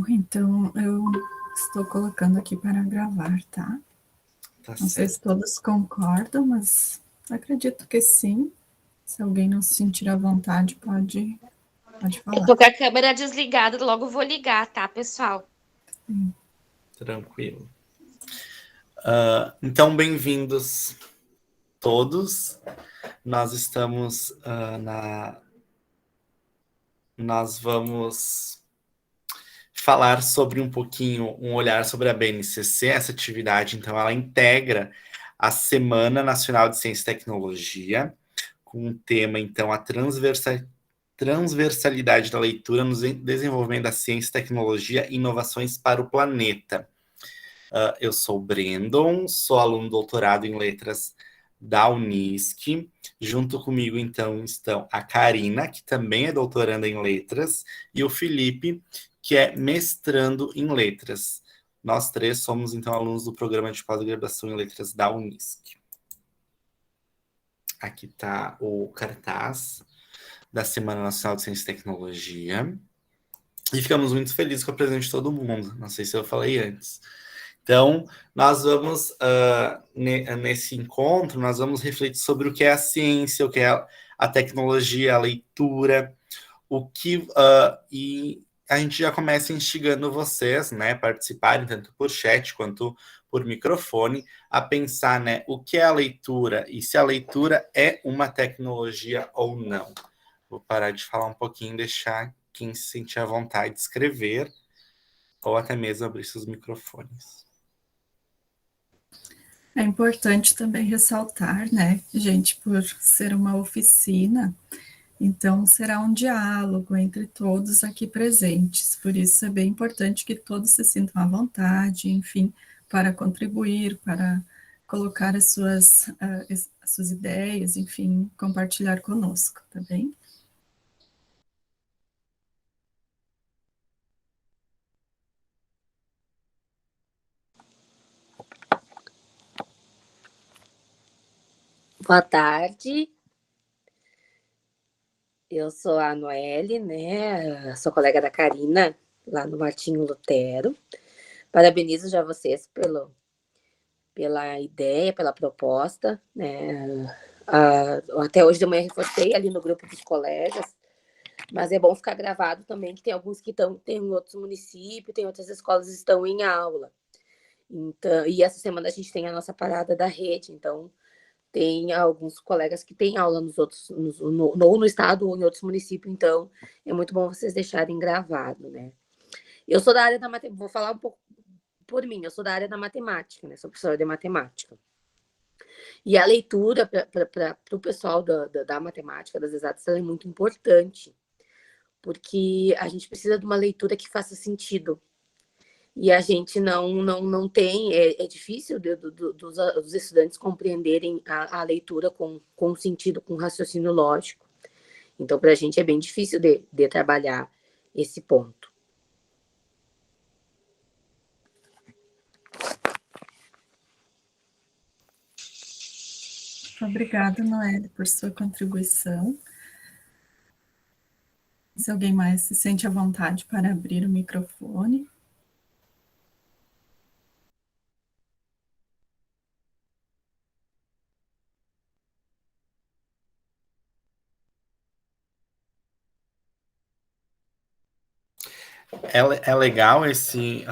Então, eu estou colocando aqui para gravar, tá? Tá Não sei se todos concordam, mas acredito que sim. Se alguém não se sentir à vontade, pode Eu falar. tô com a câmera desligada, logo vou ligar, tá, pessoal? Tranquilo. Então, bem-vindos todos. Nós estamos Nós vamos falar sobre um olhar sobre a BNCC. Essa atividade, então, ela integra a Semana Nacional de Ciência e Tecnologia, com o tema, então, a transversalidade da leitura no desenvolvimento da ciência, tecnologia e inovações para o planeta. Eu sou o Brandon, sou aluno do doutorado em letras da Unisc. Junto comigo, então, estão a Karina, que também é doutoranda em letras, e o Felipe, que é mestrando em letras. Nós três somos, então, alunos do programa de pós-graduação em letras da Unisc. Aqui está o cartaz da Semana Nacional de Ciência e Tecnologia. E ficamos muito felizes com a presença de todo mundo. Não sei se eu falei antes. Então, nós vamos, nesse encontro, nós vamos refletir sobre o que é a ciência, o que é a tecnologia, a leitura, e a gente já começa instigando vocês, né, participarem tanto por chat quanto por microfone, a pensar, né, o que é a leitura e se a leitura é uma tecnologia ou não. Vou parar de falar um pouquinho, deixar quem se sentir à vontade de escrever ou até mesmo abrir seus microfones. É importante também ressaltar, né, gente, por ser uma oficina, então será um diálogo entre todos aqui presentes. Por isso é bem importante que todos se sintam à vontade, enfim, para contribuir, para colocar as suas ideias, enfim, compartilhar conosco, tá bem? Boa tarde, eu sou a Noelle, né? Sou colega da Karina, lá no Martinho Lutero. Parabenizo já vocês pela ideia, pela proposta, né? Até hoje de manhã reforcei ali no grupo dos colegas, mas é bom ficar gravado também, que tem alguns que tem em outros municípios, tem outras escolas que estão em aula. Então, e essa semana a gente tem a nossa parada da rede, então tem alguns colegas que têm aula nos outros, no estado ou em outros municípios, então é muito bom vocês deixarem gravado, né? Eu sou da área da matemática, vou falar um pouco por mim, eu sou da área da matemática, né? Sou professora de matemática. E a leitura para o pessoal da matemática, das exatas, é muito importante, porque a gente precisa de uma leitura que faça sentido. E a gente não tem, é difícil dos estudantes compreenderem a leitura com sentido, com raciocínio lógico. Então, para a gente é bem difícil de trabalhar esse ponto. Obrigada, Noelle, por sua contribuição. Se alguém mais se sente à vontade para abrir o microfone. É legal esse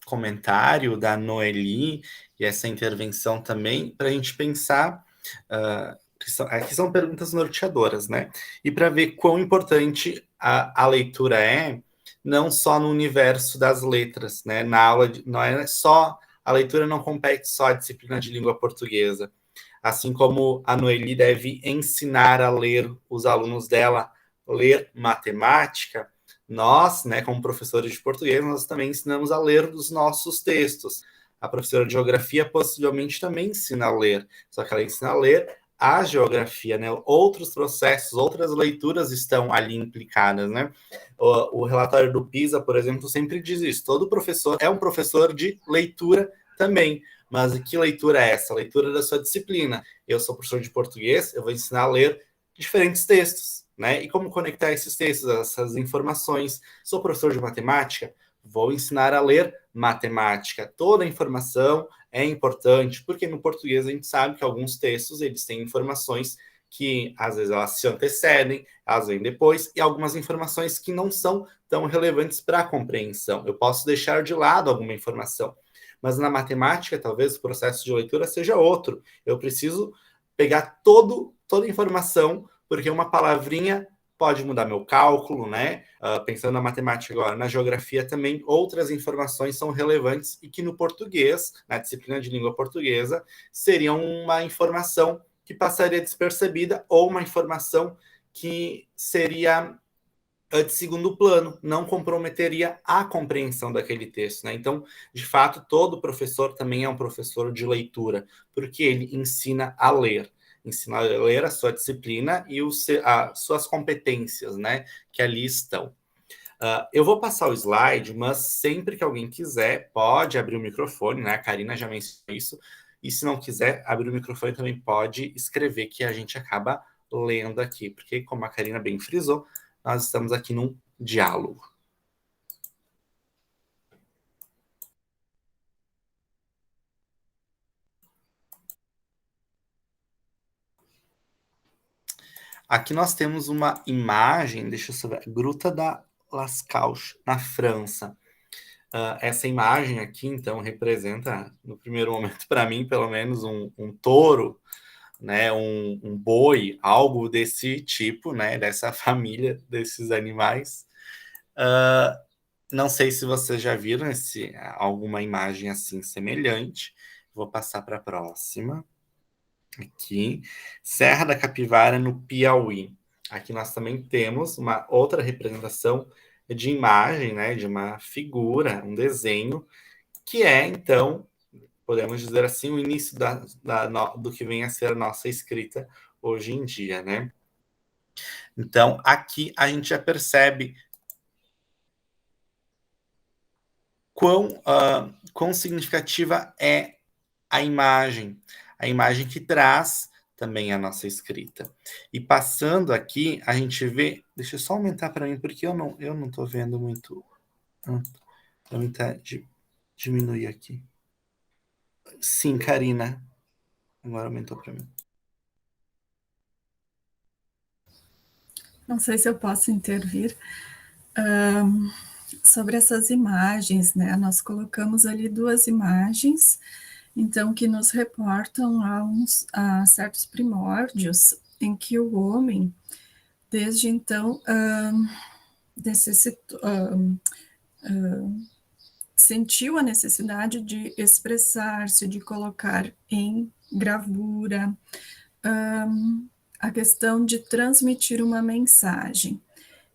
comentário da Noeli e essa intervenção também para a gente pensar, aqui são perguntas norteadoras, né? E para ver quão importante a leitura é, não só no universo das letras, né? Na aula, não é só, a leitura não compete só a disciplina de língua portuguesa. Assim como a Noeli deve ensinar a ler os alunos dela, ler matemática, nós, né, como professores de português, nós também ensinamos a ler os nossos textos. A professora de geografia possivelmente também ensina a ler, só que ela ensina a ler a geografia, né? Outros processos, outras leituras estão ali implicadas, né? O relatório do PISA, por exemplo, sempre diz isso. Todo professor é um professor de leitura também. Mas que leitura é essa? A leitura da sua disciplina. Eu sou professor de português, eu vou ensinar a ler diferentes textos. né? E como conectar esses textos, essas informações? Sou professor de matemática, vou ensinar a ler matemática. Toda a informação é importante, porque no português a gente sabe que alguns textos eles têm informações que às vezes elas se antecedem, elas vêm depois, e algumas informações que não são tão relevantes para a compreensão. Eu posso deixar de lado alguma informação, mas na matemática talvez o processo de leitura seja outro. Eu preciso pegar toda a informação, porque uma palavrinha pode mudar meu cálculo, né? Pensando na matemática agora, na geografia também, outras informações são relevantes e que no português, na disciplina de língua portuguesa, seriam uma informação que passaria despercebida ou uma informação que seria de segundo plano, não comprometeria a compreensão daquele texto, né? Então, de fato, todo professor também é um professor de leitura, porque ele ensina a ler a sua disciplina e as suas competências, né, que ali estão. Eu vou passar o slide, mas sempre que alguém quiser, pode abrir o microfone, né? A Karina já mencionou isso. E se não quiser abrir o microfone, também pode escrever, que a gente acaba lendo aqui, porque, como a Karina bem frisou, nós estamos aqui num diálogo. Aqui nós temos uma imagem, deixa eu saber, Gruta da Lascaux, na França. Essa imagem aqui, então, representa, no primeiro momento, para mim, pelo menos, um touro, né, um boi, algo desse tipo, né, dessa família desses animais. Não sei se vocês já viram alguma imagem assim semelhante. Vou passar para a próxima. Aqui, Serra da Capivara, no Piauí. Aqui nós também temos uma outra representação de imagem, né, de uma figura, um desenho, que é, então, podemos dizer assim, o início do que vem a ser a nossa escrita hoje em dia, né? Então, aqui a gente já percebe quão significativa é a imagem que traz também a nossa escrita. E passando aqui, a gente vê, deixa eu só aumentar para mim, porque eu não estou vendo muito. Vou tentar diminuir aqui. Sim, Karina. Agora aumentou para mim. Não sei se eu posso intervir. Sobre essas imagens, né? Nós colocamos ali duas imagens, então, que nos reportam a certos primórdios em que o homem, desde então, sentiu a necessidade de expressar-se, de colocar em gravura, a questão de transmitir uma mensagem.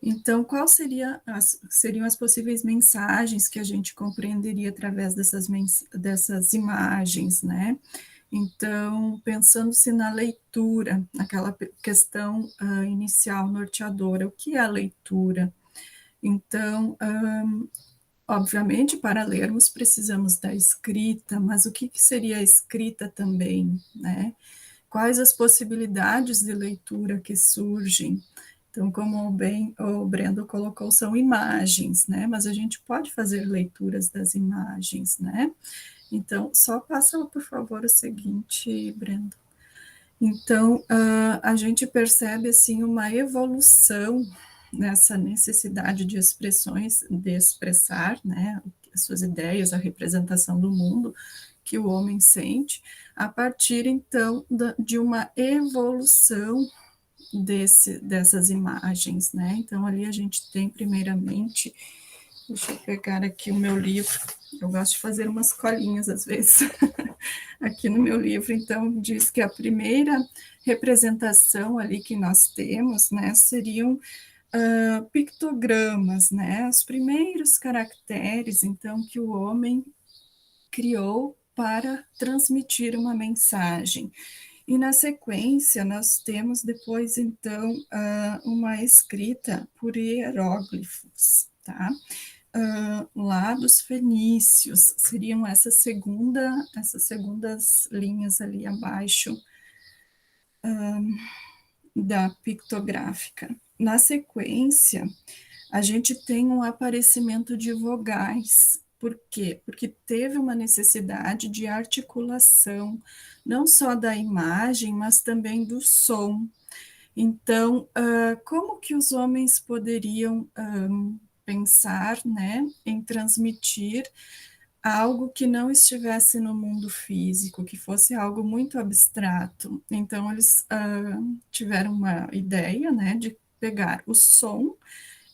Então, quais seriam as possíveis mensagens que a gente compreenderia através dessas imagens, né? Então, pensando-se na leitura, naquela questão inicial norteadora, o que é a leitura? Então, obviamente, para lermos precisamos da escrita, mas o que seria a escrita também, né? Quais as possibilidades de leitura que surgem? Então, como o Brendo colocou, são imagens, né? Mas a gente pode fazer leituras das imagens, né? Então, só passa, por favor, o seguinte, Brendo. Então, a gente percebe, assim, uma evolução nessa necessidade de expressões, de expressar, né, as suas ideias, a representação do mundo que o homem sente, a partir, então, de uma evolução dessas imagens, né? Então, ali a gente tem, primeiramente, deixa eu pegar aqui o meu livro, eu gosto de fazer umas colinhas, às vezes, aqui no meu livro, então, diz que a primeira representação ali que nós temos, né, seriam pictogramas, né, os primeiros caracteres, então, que o homem criou para transmitir uma mensagem. E na sequência, nós temos depois, então, uma escrita por hieróglifos, tá? Lá dos fenícios, seriam essas segundas linhas ali abaixo da pictográfica. na sequência, a gente tem um aparecimento de vogais. Por quê? Porque teve uma necessidade de articulação, não só da imagem, mas também do som. Então, como que os homens poderiam pensar, né, em transmitir algo que não estivesse no mundo físico, que fosse algo muito abstrato? Então, eles tiveram uma ideia, né, de pegar o som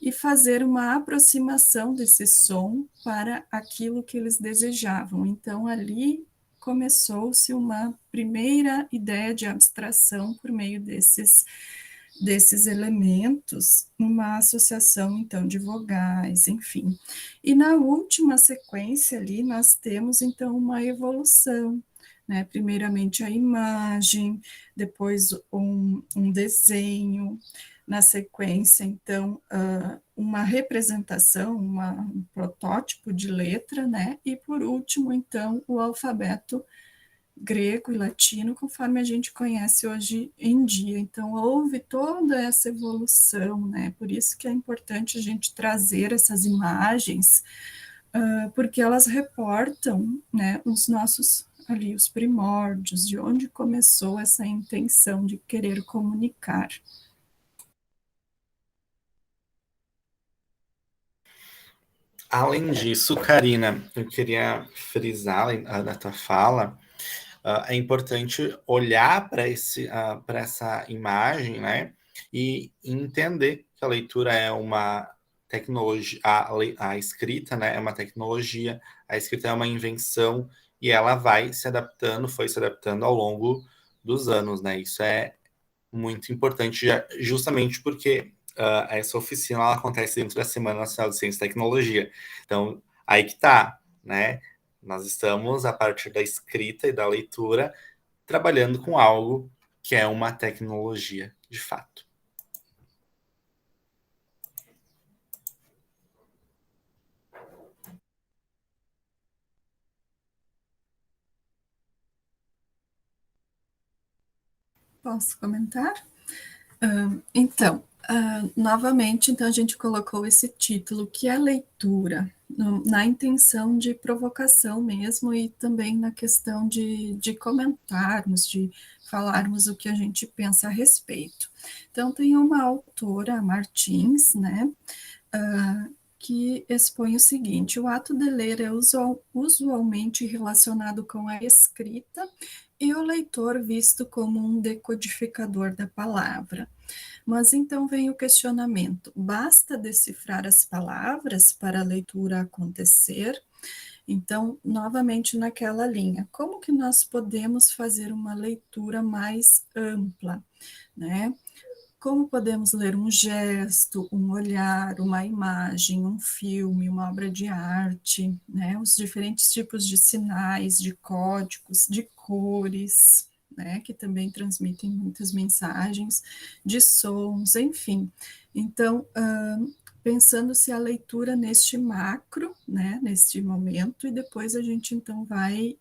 e fazer uma aproximação desse som para aquilo que eles desejavam. Então, ali começou-se uma primeira ideia de abstração por meio desses elementos, uma associação, então, de vogais, enfim. E na última sequência ali, nós temos, então, uma evolução, né? Primeiramente a imagem, depois um desenho, na sequência, então, uma representação, um protótipo de letra, né? E por último, então, o alfabeto grego e latino, conforme a gente conhece hoje em dia. Então, houve toda essa evolução, né? Por isso que é importante a gente trazer essas imagens, porque elas reportam, né, os nossos ali, os primórdios, de onde começou essa intenção de querer comunicar. Além disso, Karina, eu queria frisar na tua fala, é importante olhar para essa imagem, né, e entender que a leitura é uma tecnologia, a escrita, né, é uma tecnologia, a escrita é uma invenção e ela vai se adaptando, foi se adaptando ao longo dos anos, né? Isso é muito importante, justamente porque essa oficina ela acontece dentro da Semana Nacional de Ciência e Tecnologia. Então, aí que tá, né? Nós estamos, a partir da escrita e da leitura, trabalhando com algo que é uma tecnologia, de fato. Posso comentar? Então, novamente, então a gente colocou esse título, que é leitura, na intenção de provocação mesmo e também na questão de comentarmos, de falarmos o que a gente pensa a respeito. Então, tem uma autora, Martins, né, que expõe o seguinte: o ato de ler é usualmente relacionado com a escrita e o leitor visto como um decodificador da palavra. Mas então vem o questionamento: basta decifrar as palavras para a leitura acontecer? Então, novamente naquela linha, como que nós podemos fazer uma leitura mais ampla, né? Como podemos ler um gesto, um olhar, uma imagem, um filme, uma obra de arte, né? Os diferentes tipos de sinais, de códigos, de cores, né? Que também transmitem muitas mensagens, de sons, enfim. Então, pensando-se a leitura neste macro, né? Neste momento, e depois a gente então vai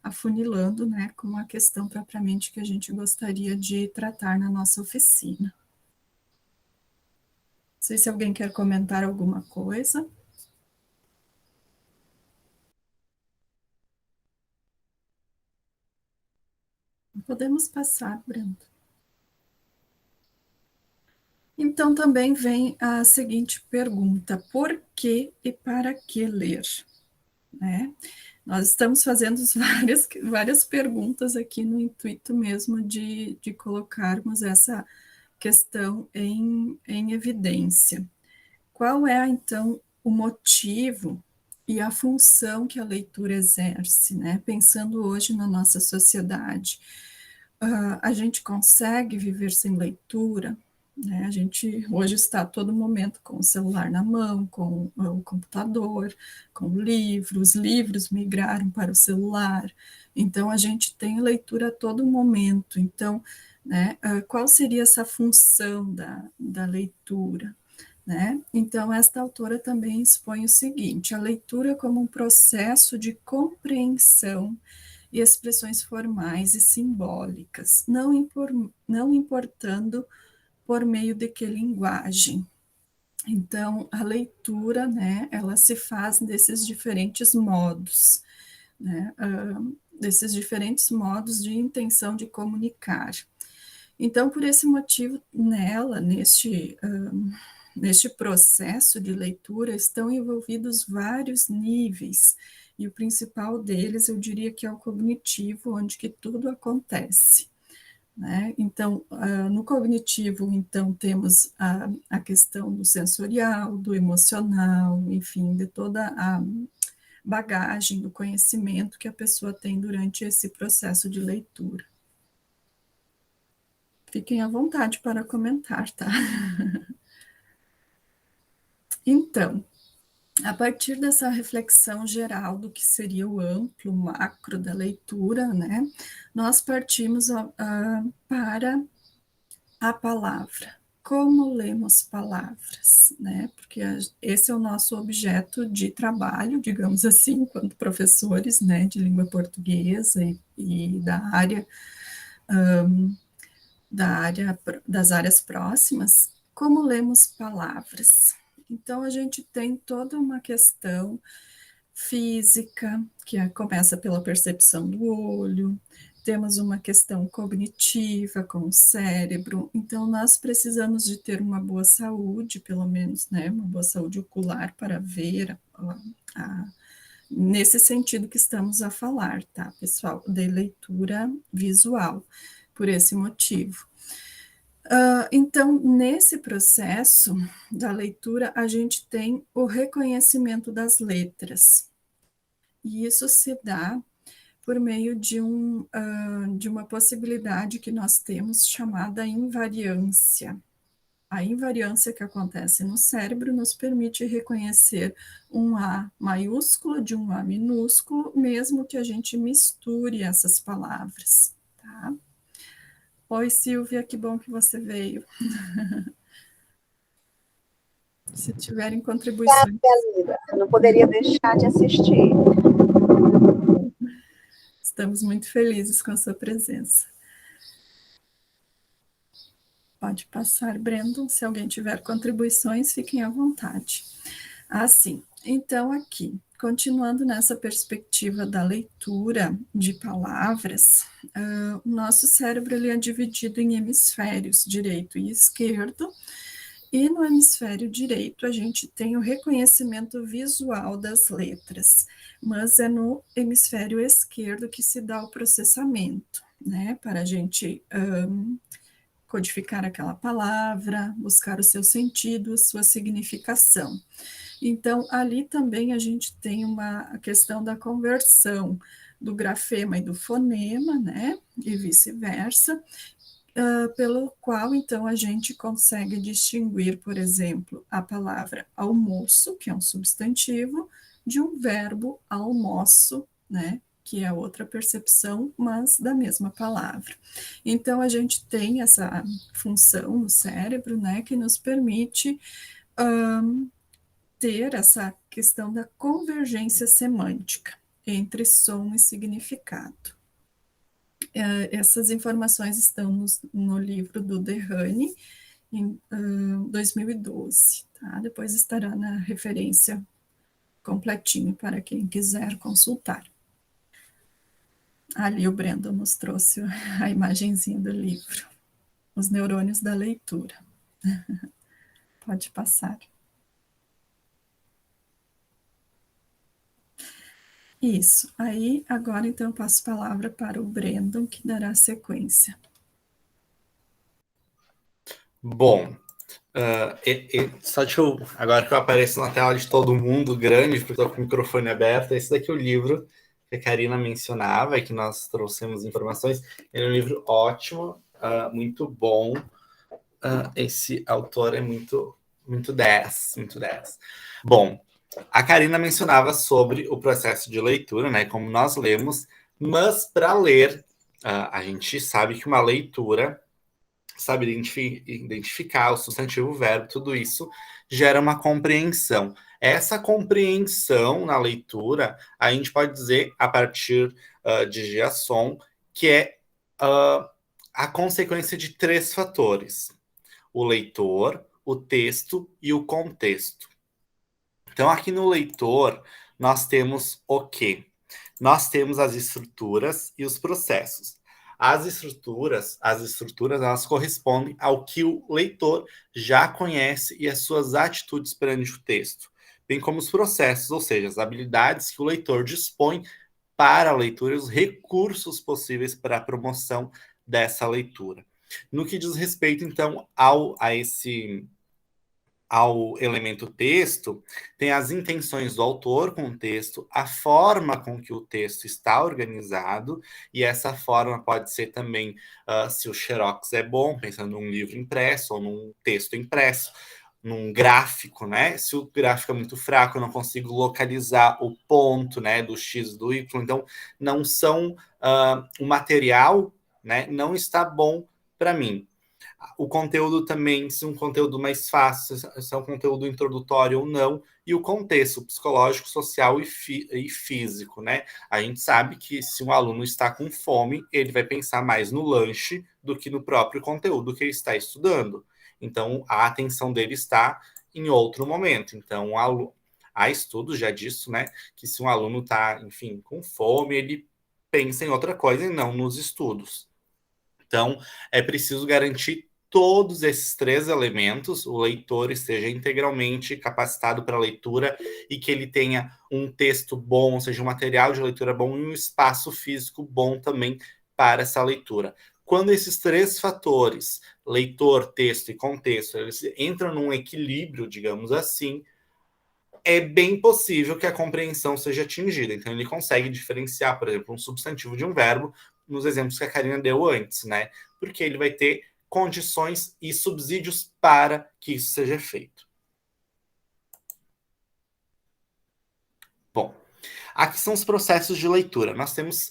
afunilando, né, com a questão propriamente que a gente gostaria de tratar na nossa oficina. Não sei se alguém quer comentar alguma coisa. Podemos passar, Brenda. Então também vem a seguinte pergunta: por que e para que ler? Né? Nós estamos fazendo várias perguntas aqui no intuito mesmo de colocarmos essa questão em evidência. Qual é, então, o motivo e a função que a leitura exerce, né? Pensando hoje na nossa sociedade, a gente consegue viver sem leitura, né? A gente hoje está a todo momento com o celular na mão, com o computador, com livros, os livros migraram para o celular, então a gente tem leitura a todo momento. Então, né, qual seria essa função da leitura? Né? Então, esta autora também expõe o seguinte: a leitura como um processo de compreensão e expressões formais e simbólicas, não importando por meio de que linguagem? Então, a leitura, né, ela se faz desses diferentes modos, né, desses diferentes modos de intenção de comunicar. Então, por esse motivo, neste processo de leitura, estão envolvidos vários níveis, e o principal deles, eu diria que é o cognitivo, onde que tudo acontece. Né? Então, no cognitivo, então, temos a questão do sensorial, do emocional, enfim, de toda a bagagem do conhecimento que a pessoa tem durante esse processo de leitura. Fiquem à vontade para comentar, tá? Então, a partir dessa reflexão geral do que seria o amplo, macro da leitura, né, nós partimos para a palavra. Como lemos palavras, né? Porque esse é o nosso objeto de trabalho, digamos assim, enquanto professores, né, de língua portuguesa e das áreas próximas. Como lemos palavras? Então, a gente tem toda uma questão física, que começa pela percepção do olho, temos uma questão cognitiva com o cérebro, então nós precisamos de ter uma boa saúde, pelo menos, né, uma boa saúde ocular para ver nesse sentido que estamos a falar, tá, pessoal, de leitura visual, por esse motivo. Então, nesse processo da leitura, a gente tem o reconhecimento das letras, e isso se dá por meio de uma possibilidade que nós temos chamada invariância. A invariância que acontece no cérebro nos permite reconhecer um A maiúsculo de um A minúsculo, mesmo que a gente misture essas palavras, tá? Oi, Silvia, que bom que você veio. Se tiverem contribuições. Eu não poderia deixar de assistir. Estamos muito felizes com a sua presença. Pode passar, Brandon. Se alguém tiver contribuições, fiquem à vontade. Assim, então aqui, continuando nessa perspectiva da leitura de palavras, o nosso cérebro ele é dividido em hemisférios, direito e esquerdo, e no hemisfério direito a gente tem o reconhecimento visual das letras, mas é no hemisfério esquerdo que se dá o processamento, né, para a gente codificar aquela palavra, buscar o seu sentido, a sua significação. Então, ali também a gente tem a questão da conversão do grafema e do fonema, né, e vice-versa, pelo qual, então, a gente consegue distinguir, por exemplo, a palavra almoço, que é um substantivo, de um verbo almoço, né, que é outra percepção, mas da mesma palavra. Então, a gente tem essa função no cérebro, né, que nos permite ter essa questão da convergência semântica entre som e significado. Essas informações estão no livro do Derrani, em 2012, tá? Depois estará na referência completinho para quem quiser consultar. Ali o Brandon nos trouxe a imagenzinha do livro, Os Neurônios da Leitura. Pode passar. Isso. Aí, agora, então, eu passo a palavra para o Brandon, que dará sequência. Bom, só deixa eu... Agora que eu apareço na tela de todo mundo, grande, porque estou com o microfone aberto, esse daqui é o livro que a Karina mencionava, e que nós trouxemos informações. Ele é um livro ótimo, muito bom. Esse autor é muito 10, muito 10. Bom, a Karina mencionava sobre o processo de leitura, né, como nós lemos, mas para ler, a gente sabe que uma leitura, sabe identificar o substantivo, o verbo, tudo isso gera uma compreensão. Essa compreensão na leitura, a gente pode dizer, a partir de Giasson, que é a consequência de 3 fatores. o leitor, o texto e o contexto. Então, aqui no leitor, nós temos o quê? Nós temos as estruturas e os processos. As estruturas, elas correspondem ao que o leitor já conhece e as suas atitudes perante o texto, bem como os processos, ou seja, as habilidades que o leitor dispõe para a leitura e os recursos possíveis para a promoção dessa leitura. No que diz respeito, então, ao elemento texto, tem as intenções do autor com o texto, a forma com que o texto está organizado, e essa forma pode ser também se o xerox é bom, pensando num livro impresso ou num texto impresso, num gráfico, né? Se o gráfico é muito fraco, eu não consigo localizar o ponto, né, do X do Y, então não são o material, né, não está bom para mim. O conteúdo também, se um conteúdo mais fácil, se é um conteúdo introdutório ou não, e o contexto psicológico, social e físico, né? A gente sabe que se um aluno está com fome, ele vai pensar mais no lanche do que no próprio conteúdo que ele está estudando. Então, a atenção dele está em outro momento. Então, há estudos já disso, né? Que se um aluno está, enfim, com fome, ele pensa em outra coisa e não nos estudos. Então, é preciso garantir todos esses 3 elementos, o leitor esteja integralmente capacitado para a leitura e que ele tenha um texto bom, ou seja, um material de leitura bom e um espaço físico bom também para essa leitura. Quando esses 3 fatores, leitor, texto e contexto, eles entram num equilíbrio, digamos assim, é bem possível que a compreensão seja atingida. Então, ele consegue diferenciar, por exemplo, um substantivo de um verbo, nos exemplos que a Karina deu antes, né? Porque ele vai ter condições e subsídios para que isso seja feito. Bom, aqui são os processos de leitura. Nós temos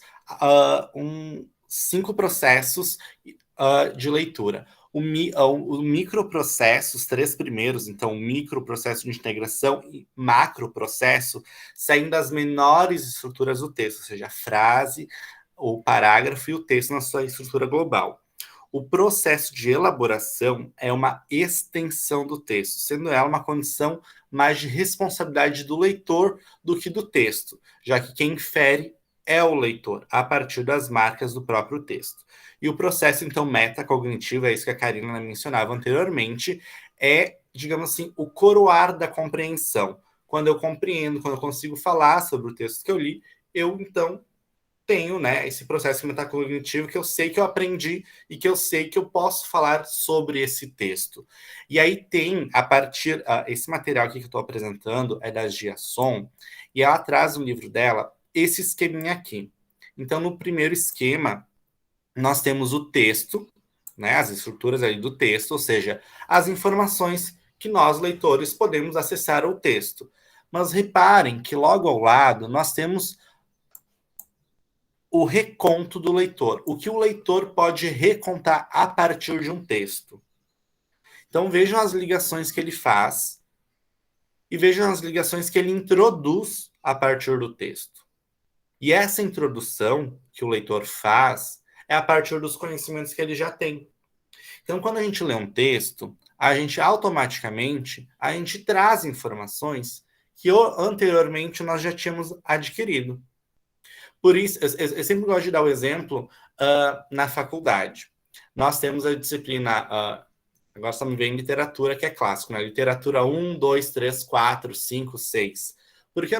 5 processos de leitura. O microprocesso, os 3 primeiros, então o microprocesso de integração e macroprocesso, saem das menores estruturas do texto, ou seja, a frase, o parágrafo e o texto na sua estrutura global. O processo de elaboração é uma extensão do texto, sendo ela uma condição mais de responsabilidade do leitor do que do texto, já que quem infere é o leitor, a partir das marcas do próprio texto. E o processo, então, metacognitivo, é isso que a Karina mencionava anteriormente, é, digamos assim, o coroar da compreensão. Quando eu compreendo, quando eu consigo falar sobre o texto que eu li, eu, então, tenho, né, esse processo metacognitivo que eu sei que eu aprendi e que eu sei que eu posso falar sobre esse texto. E aí tem, a partir... esse material aqui que eu estou apresentando é da Gia Son, e ela traz no livro dela esse esqueminha aqui. Então, no primeiro esquema, nós temos o texto, né, as estruturas ali do texto, ou seja, as informações que nós, leitores, podemos acessar ao texto. Mas reparem que logo ao lado nós temos o reconto do leitor. O que o leitor pode recontar a partir de um texto. Então vejam as ligações que ele faz e vejam as ligações que ele introduz a partir do texto. E essa introdução que o leitor faz é a partir dos conhecimentos que ele já tem. Então, quando a gente lê um texto, a gente automaticamente traz informações que anteriormente nós já tínhamos adquirido. Por isso, eu sempre gosto de dar o exemplo na faculdade. Nós temos a disciplina, agora estamos vendo literatura, que é clássico, né? Literatura 1, 2, 3, 4, 5, 6. Por que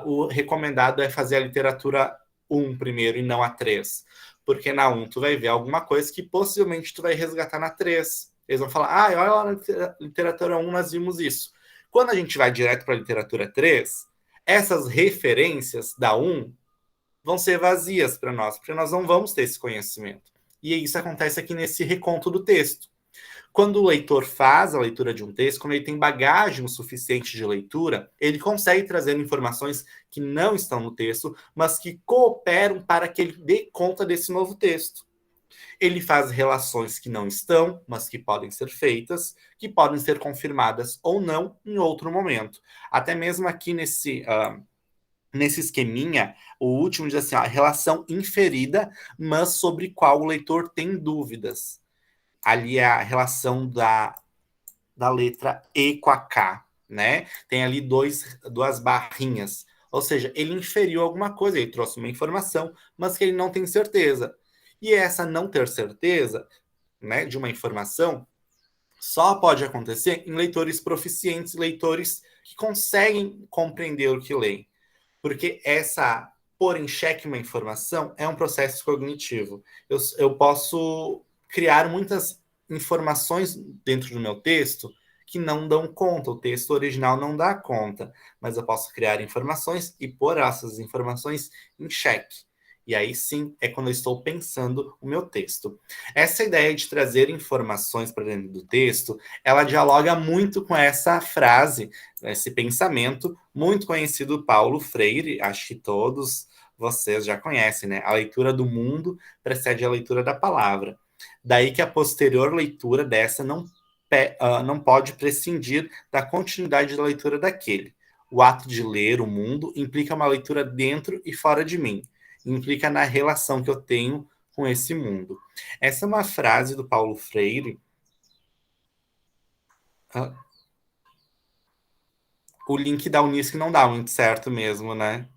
o recomendado é fazer a literatura 1 primeiro e não a 3? Porque na 1 tu vai ver alguma coisa que possivelmente tu vai resgatar na 3. Eles vão falar, olha lá na literatura 1 nós vimos isso. Quando a gente vai direto para a literatura 3, essas referências da 1 vão ser vazias para nós, porque nós não vamos ter esse conhecimento. E isso acontece aqui nesse reconto do texto. Quando o leitor faz a leitura de um texto, quando ele tem bagagem o suficiente de leitura, ele consegue trazer informações que não estão no texto, mas que cooperam para que ele dê conta desse novo texto. Ele faz relações que não estão, mas que podem ser feitas, que podem ser confirmadas ou não em outro momento. Até mesmo aqui nesse esqueminha, o último diz assim, a relação inferida, mas sobre qual o leitor tem dúvidas. Ali é a relação da letra E com a K, né? Tem ali duas barrinhas. Ou seja, ele inferiu alguma coisa, ele trouxe uma informação, mas que ele não tem certeza. E essa não ter certeza, né, de uma informação só pode acontecer em leitores proficientes, leitores que conseguem compreender o que leem. Porque essa pôr em xeque uma informação é um processo cognitivo. Eu posso criar muitas informações dentro do meu texto que não dão conta, o texto original não dá conta, mas eu posso criar informações e pôr essas informações em xeque. E aí sim é quando eu estou pensando o meu texto. Essa ideia de trazer informações para dentro do texto, ela dialoga muito com essa frase, esse pensamento muito conhecido do Paulo Freire, acho que todos vocês já conhecem, né? A leitura do mundo precede a leitura da palavra. Daí que a posterior leitura dessa não pode prescindir da continuidade da leitura daquele. O ato de ler o mundo implica uma leitura dentro e fora de mim, implica na relação que eu tenho com esse mundo. Essa é uma frase do Paulo Freire. O link da Unisc não dá muito certo mesmo, né?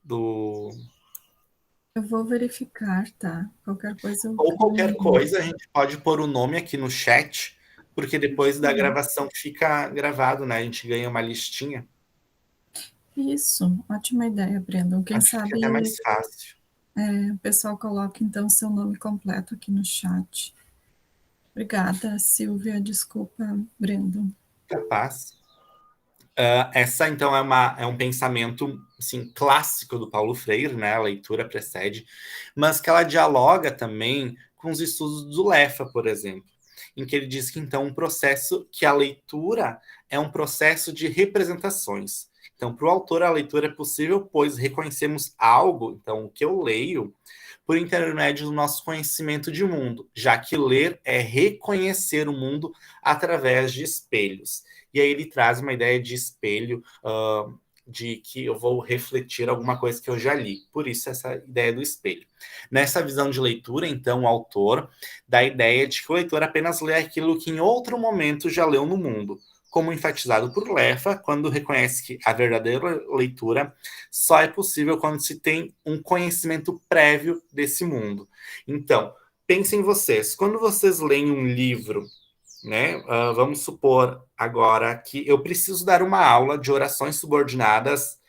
Eu vou verificar, tá? Qualquer coisa eu Ou crio um qualquer link. coisa, a gente pode pôr o nome aqui no chat, porque depois da gravação fica gravado, né? A gente ganha uma listinha. Isso, ótima ideia, Brandon. Quem Acho que fica até sabe mais fácil. o pessoal coloca então seu nome completo aqui no chat. Obrigada, Silvia. Desculpa, Brandon. Capaz. Essa, então, é um pensamento assim, clássico do Paulo Freire, né? A leitura precede, mas que ela dialoga também com os estudos do Leffa, por exemplo, em que ele diz que, então, que a leitura é um processo de representações. Então, para o autor, a leitura é possível, pois reconhecemos algo, então, o que eu leio, por intermédio do nosso conhecimento de mundo, já que ler é reconhecer o mundo através de espelhos. E aí ele traz uma ideia de espelho, de que eu vou refletir alguma coisa que eu já li. Por isso, essa ideia do espelho. Nessa visão de leitura, então, o autor dá a ideia de que o leitor apenas lê aquilo que em outro momento já leu no mundo, como enfatizado por Leffa, quando reconhece que a verdadeira leitura só é possível quando se tem um conhecimento prévio desse mundo. Então, pensem vocês, quando vocês leem um livro, né? Vamos supor agora que eu preciso dar uma aula de orações subordinadas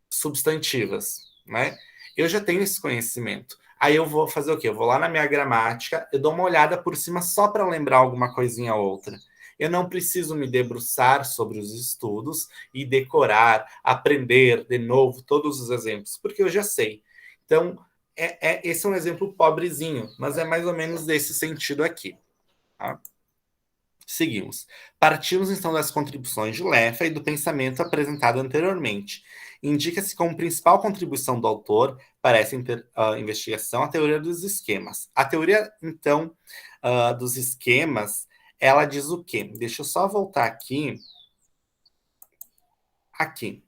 substantivas, né? Eu já tenho esse conhecimento. Aí eu vou fazer o quê? Eu vou lá na minha gramática, eu dou uma olhada por cima só para lembrar alguma coisinha ou outra. Eu não preciso me debruçar sobre os estudos e decorar, aprender de novo todos os exemplos, porque eu já sei. Então, esse é um exemplo pobrezinho, mas é mais ou menos desse sentido aqui. Tá? Seguimos. Partimos então das contribuições de Leffa e do pensamento apresentado anteriormente. Indica-se como principal contribuição do autor para essa investigação a teoria dos esquemas. A teoria, então, dos esquemas, ela diz o quê? Deixa eu só voltar aqui. Aqui.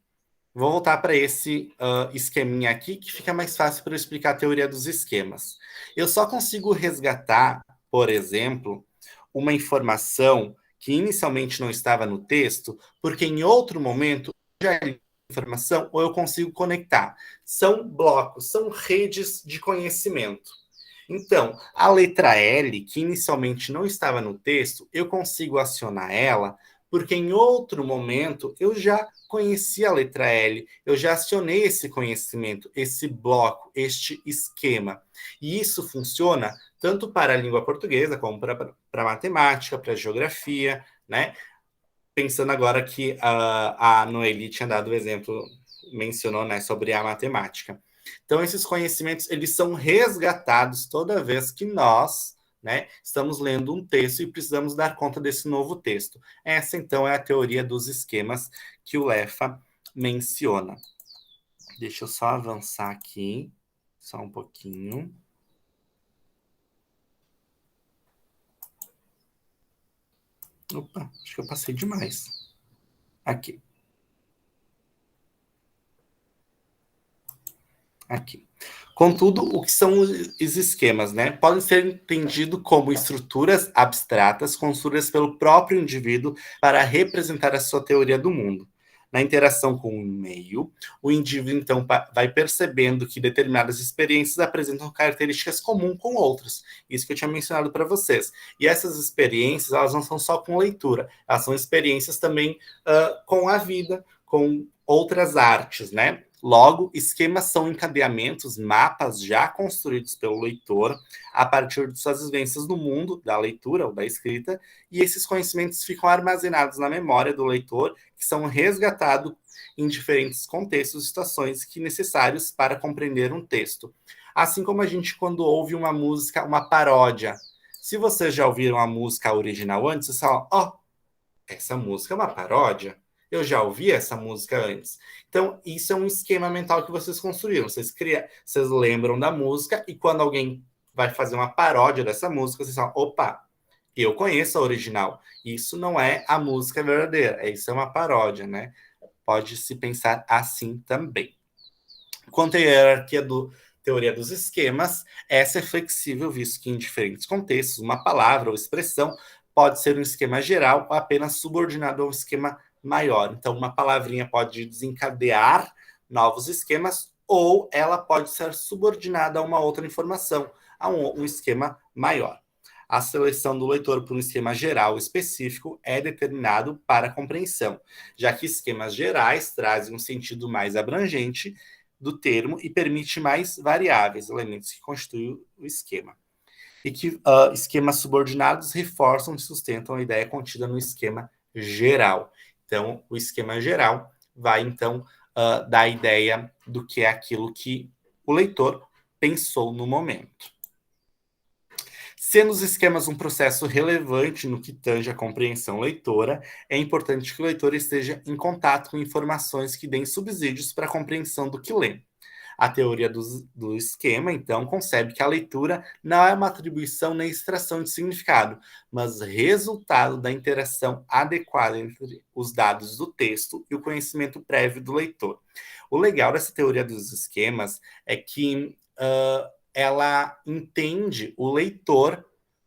Vou voltar para esse esqueminha aqui, que fica mais fácil para eu explicar a teoria dos esquemas. Eu só consigo resgatar, por exemplo, uma informação que inicialmente não estava no texto, porque em outro momento já li a informação ou eu consigo conectar. São blocos, são redes de conhecimento. Então, a letra L, que inicialmente não estava no texto, eu consigo acionar ela, porque em outro momento eu já conhecia a letra L, eu já acionei esse conhecimento, esse bloco, este esquema. E isso funciona tanto para a língua portuguesa, como para a matemática, para a geografia, né? Pensando agora que a Noeli tinha dado o exemplo, mencionou, né, sobre a matemática. Então, esses conhecimentos, eles são resgatados toda vez que nós, né, estamos lendo um texto e precisamos dar conta desse novo texto. Essa, então, é a teoria dos esquemas que o Leffa menciona. Deixa eu só avançar aqui, só um pouquinho. Opa, acho que eu passei demais. Aqui. Contudo, o que são os esquemas, né? Podem ser entendidos como estruturas abstratas construídas pelo próprio indivíduo para representar a sua teoria do mundo. Na interação com o meio, o indivíduo então vai percebendo que determinadas experiências apresentam características comuns com outras. Isso que eu tinha mencionado para vocês. E essas experiências, elas não são só com leitura, elas são experiências também com a vida, com outras artes, né? Logo, esquemas são encadeamentos, mapas já construídos pelo leitor a partir de suas vivências no mundo da leitura ou da escrita, e esses conhecimentos ficam armazenados na memória do leitor, que são resgatados em diferentes contextos e situações que necessários para compreender um texto. Assim como a gente, quando ouve uma música, uma paródia. Se vocês já ouviram a música original antes, vocês falam, ó, essa música é uma paródia? Eu já ouvi essa música antes. Então, isso é um esquema mental que vocês construíram. Vocês lembram da música e quando alguém vai fazer uma paródia dessa música, vocês falam, opa, eu conheço a original. Isso não é a música verdadeira. Isso é uma paródia, né? Pode se pensar assim também. Quanto à hierarquia teoria dos esquemas, essa é flexível, visto que em diferentes contextos, uma palavra ou expressão pode ser um esquema geral ou apenas subordinado a um esquema maior. Então, uma palavrinha pode desencadear novos esquemas ou ela pode ser subordinada a uma outra informação, a um esquema maior. A seleção do leitor por um esquema geral específico é determinado para a compreensão, já que esquemas gerais trazem um sentido mais abrangente do termo e permite mais variáveis, elementos que constituem o esquema. E que esquemas subordinados reforçam e sustentam a ideia contida no esquema geral. Então, o esquema geral vai, então, dar a ideia do que é aquilo que o leitor pensou no momento. Sendo os esquemas um processo relevante no que tange a compreensão leitora, é importante que o leitor esteja em contato com informações que deem subsídios para a compreensão do que lê. A teoria do esquema, então, concebe que a leitura não é uma atribuição nem extração de significado, mas resultado da interação adequada entre os dados do texto e o conhecimento prévio do leitor. O legal dessa teoria dos esquemas é que ela entende o leitor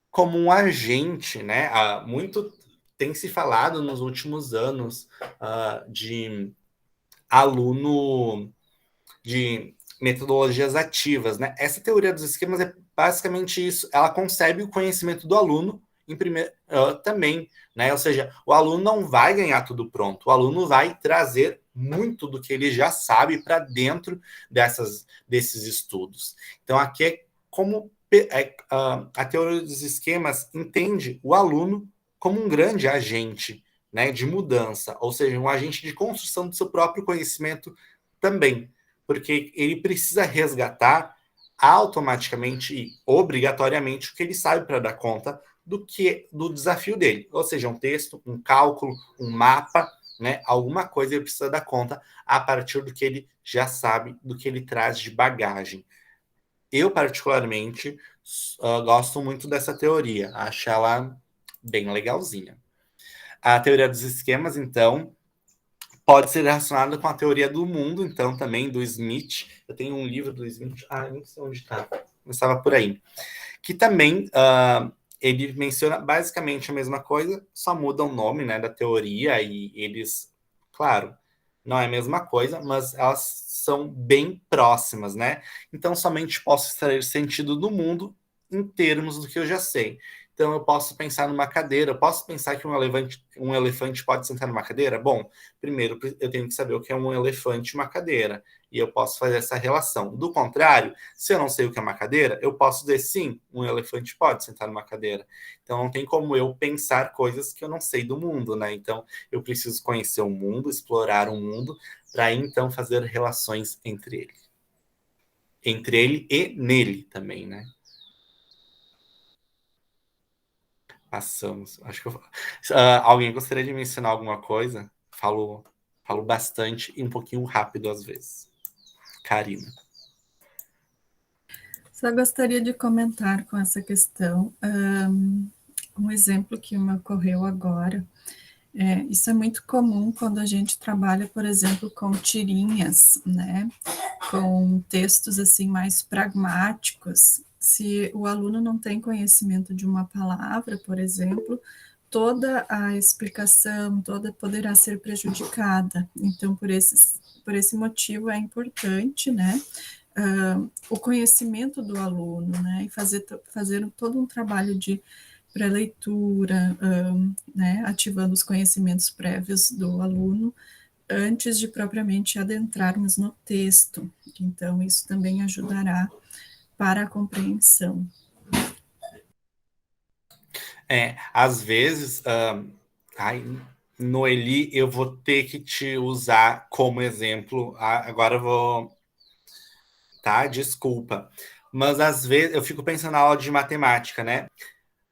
como um agente, né? Muito tem se falado nos últimos anos de aluno de metodologias ativas, né? Essa teoria dos esquemas é basicamente isso. Ela concebe o conhecimento do aluno em primeiro também, né? Ou seja, o aluno não vai ganhar tudo pronto. O aluno vai trazer muito do que ele já sabe para dentro desses estudos. Então, aqui é como a teoria dos esquemas entende o aluno como um grande agente, né, de mudança, ou seja, um agente de construção do seu próprio conhecimento também, porque ele precisa resgatar automaticamente e obrigatoriamente o que ele sabe para dar conta do desafio dele, ou seja, um texto, um cálculo, um mapa, né, alguma coisa ele precisa dar conta a partir do que ele já sabe, do que ele traz de bagagem. Eu, particularmente, gosto muito dessa teoria, acho ela bem legalzinha. A teoria dos esquemas, então, pode ser relacionada com a teoria do mundo, então, também, do Smith. Eu tenho um livro do Smith, não sei onde está, mas estava por aí. Que também, ele menciona basicamente a mesma coisa, só muda o nome, né, da teoria, e eles, claro, não é a mesma coisa, mas elas são bem próximas, né? Então, somente posso extrair sentido do mundo em termos do que eu já sei. Então, eu posso pensar numa cadeira, eu posso pensar que um elefante pode sentar numa cadeira? Bom, primeiro eu tenho que saber o que é um elefante e uma cadeira, e eu posso fazer essa relação. Do contrário, se eu não sei o que é uma cadeira, eu posso dizer sim, um elefante pode sentar numa cadeira. Então, não tem como eu pensar coisas que eu não sei do mundo, né? Então, eu preciso conhecer o mundo, explorar o mundo, para então fazer relações entre ele. Entre ele e nele também, né? Passamos. Acho que alguém gostaria de mencionar alguma coisa? Falo bastante e um pouquinho rápido às vezes. Karina. Só gostaria de comentar com essa questão um exemplo que me ocorreu agora Isso é muito comum quando a gente trabalha, por exemplo, com tirinhas, né? Com textos assim mais pragmáticos. Se o aluno não tem conhecimento de uma palavra, por exemplo, toda a explicação, toda poderá ser prejudicada. Então, por esse motivo é importante, né? O conhecimento do aluno, né? E fazer todo um trabalho de pré-leitura, né? Ativando os conhecimentos prévios do aluno antes de propriamente adentrarmos no texto. Então, isso também ajudará para a compreensão. Às vezes, Noeli, eu vou ter que te usar como exemplo. Agora eu vou, tá? Desculpa. Mas às vezes eu fico pensando na aula de matemática, né?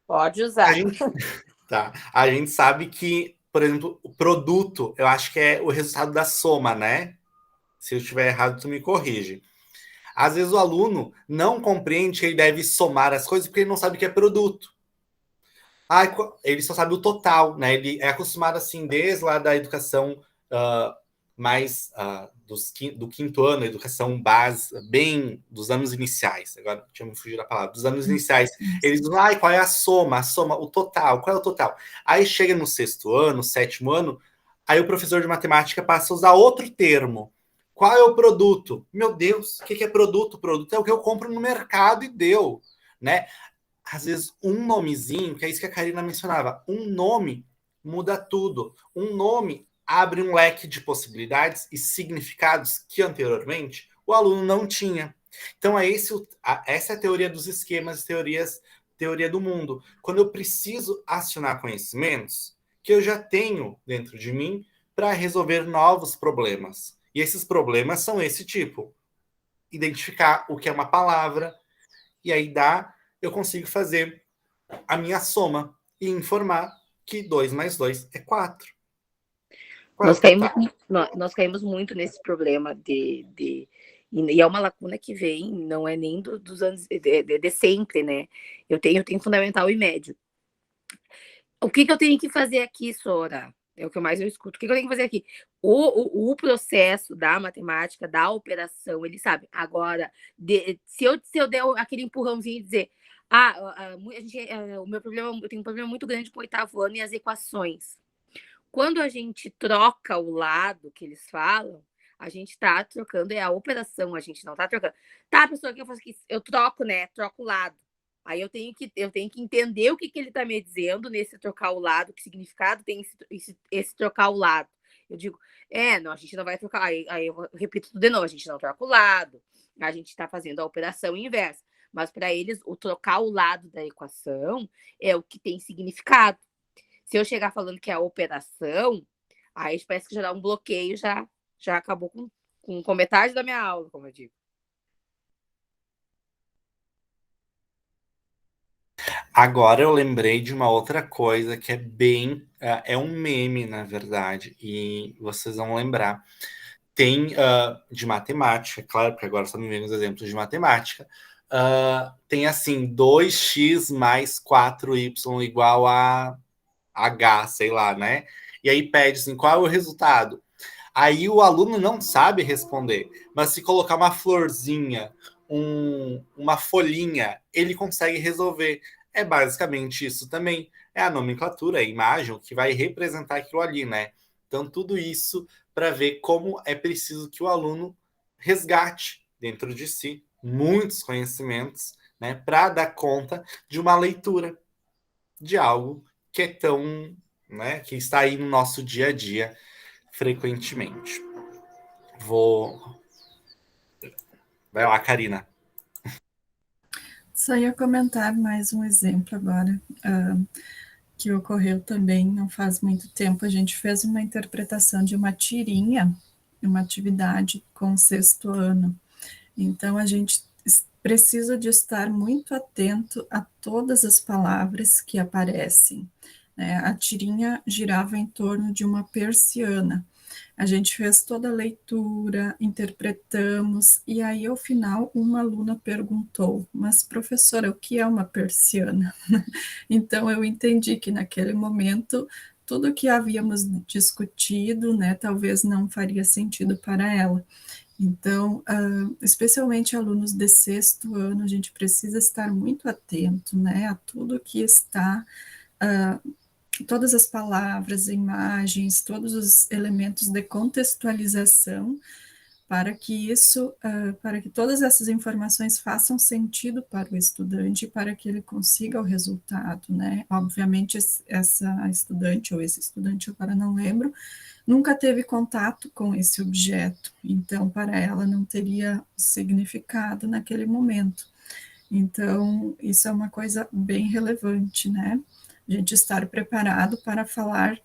Pode A usar. gente, tá. A gente sabe que, por exemplo, o produto, eu acho que é o resultado da soma, né? Se eu estiver errado, tu me corrige. Às vezes o aluno não compreende que ele deve somar as coisas porque ele não sabe o que é produto. Ele só sabe o total, né? Ele é acostumado assim desde lá da educação mais do quinto ano, educação base, bem dos anos iniciais. Agora tinha me fugido da palavra, dos anos iniciais. Eles dizem, qual é a soma, o total, qual é o total? Aí chega no sexto ano, sétimo ano, aí o professor de matemática passa a usar outro termo. Qual é o produto? Meu Deus, o que é produto? Produto é o que eu compro no mercado e deu, né? Às vezes um nomezinho, que é isso que a Karina mencionava, um nome muda tudo. Um nome abre um leque de possibilidades e significados que anteriormente o aluno não tinha. Então essa é a teoria dos esquemas, teoria do mundo. Quando eu preciso acionar conhecimentos que eu já tenho dentro de mim para resolver novos problemas. E esses problemas são esse tipo: identificar o que é uma palavra, e aí eu consigo fazer a minha soma e informar que 2 mais 2 é 4. Nós caímos muito nesse problema e é uma lacuna que vem, não é nem dos anos de sempre, né? Eu tenho fundamental e médio. O que eu tenho que fazer aqui, Sora? É o que mais eu escuto. O que eu tenho que fazer aqui? O processo da matemática, da operação, ele sabe. Agora, se eu der aquele empurrãozinho e dizer, o meu problema, eu tenho um problema muito grande com o oitavo ano e as equações. Quando a gente troca o lado que eles falam, a gente está trocando, é a operação, a gente não está trocando. Tá, pessoa, que eu faço aqui? Eu troco, né? Troco o lado. Aí eu tenho que entender o que ele está me dizendo nesse trocar o lado, que significado tem esse trocar o lado. Eu digo, não, a gente não vai trocar. Aí eu repito tudo de novo, a gente não troca o lado, a gente está fazendo a operação inversa. Mas para eles, o trocar o lado da equação é o que tem significado. Se eu chegar falando que é a operação, aí parece que já dá um bloqueio, já acabou com metade da minha aula, como eu digo. Agora eu lembrei de uma outra coisa que é bem... é um meme, na verdade, e vocês vão lembrar. Tem de matemática, claro, porque agora só me vem os exemplos de matemática. Tem assim, 2x mais 4y igual a H, sei lá, né? E aí pede assim, qual é o resultado? Aí o aluno não sabe responder, mas se colocar uma florzinha, uma folhinha, ele consegue resolver. É basicamente isso também. É a nomenclatura, a imagem, que vai representar aquilo ali, né? Então, tudo isso para ver como é preciso que o aluno resgate dentro de si muitos conhecimentos, né, para dar conta de uma leitura de algo que é tão, né, que está aí no nosso dia a dia frequentemente. Vai lá, Karina. Só ia comentar mais um exemplo agora, que ocorreu também não faz muito tempo. A gente fez uma interpretação de uma tirinha, uma atividade com o sexto ano. Então, a gente precisa de estar muito atento a todas as palavras que aparecem. A tirinha girava em torno de uma persiana. A gente fez toda a leitura, interpretamos, e aí, ao final, uma aluna perguntou, mas, professora, o que é uma persiana? Então, eu entendi que, naquele momento, tudo que havíamos discutido, né, talvez não faria sentido para ela. Então, especialmente alunos de sexto ano, a gente precisa estar muito atento, né, a tudo que está, todas as palavras, imagens, todos os elementos de contextualização, para que isso, para que todas essas informações façam sentido para o estudante, para que ele consiga o resultado, né? Obviamente, essa estudante ou esse estudante, agora não lembro, nunca teve contato com esse objeto, então para ela não teria significado naquele momento. Então, isso é uma coisa bem relevante, né? A gente estar preparado para falar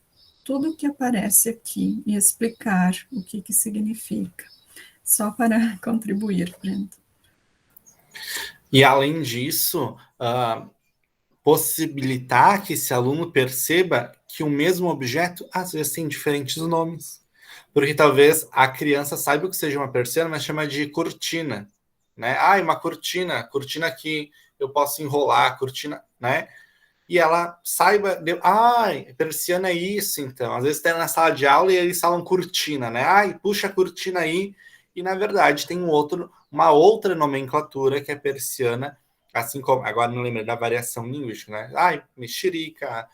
tudo o que aparece aqui e explicar o que significa. Só para contribuir, Brenda. E além disso, possibilitar que esse aluno perceba que o mesmo objeto às vezes tem diferentes nomes. Porque talvez a criança saiba o que seja uma persiana, mas chama de cortina, né? Ah, uma cortina, cortina que eu posso enrolar, cortina, né? E ela saiba, persiana é isso, então. Às vezes está na sala de aula e eles falam cortina, né? Ai, puxa a cortina aí. E na verdade tem uma outra nomenclatura que é persiana, assim como, agora não lembro da variação linguística, né? Ai, mexerica,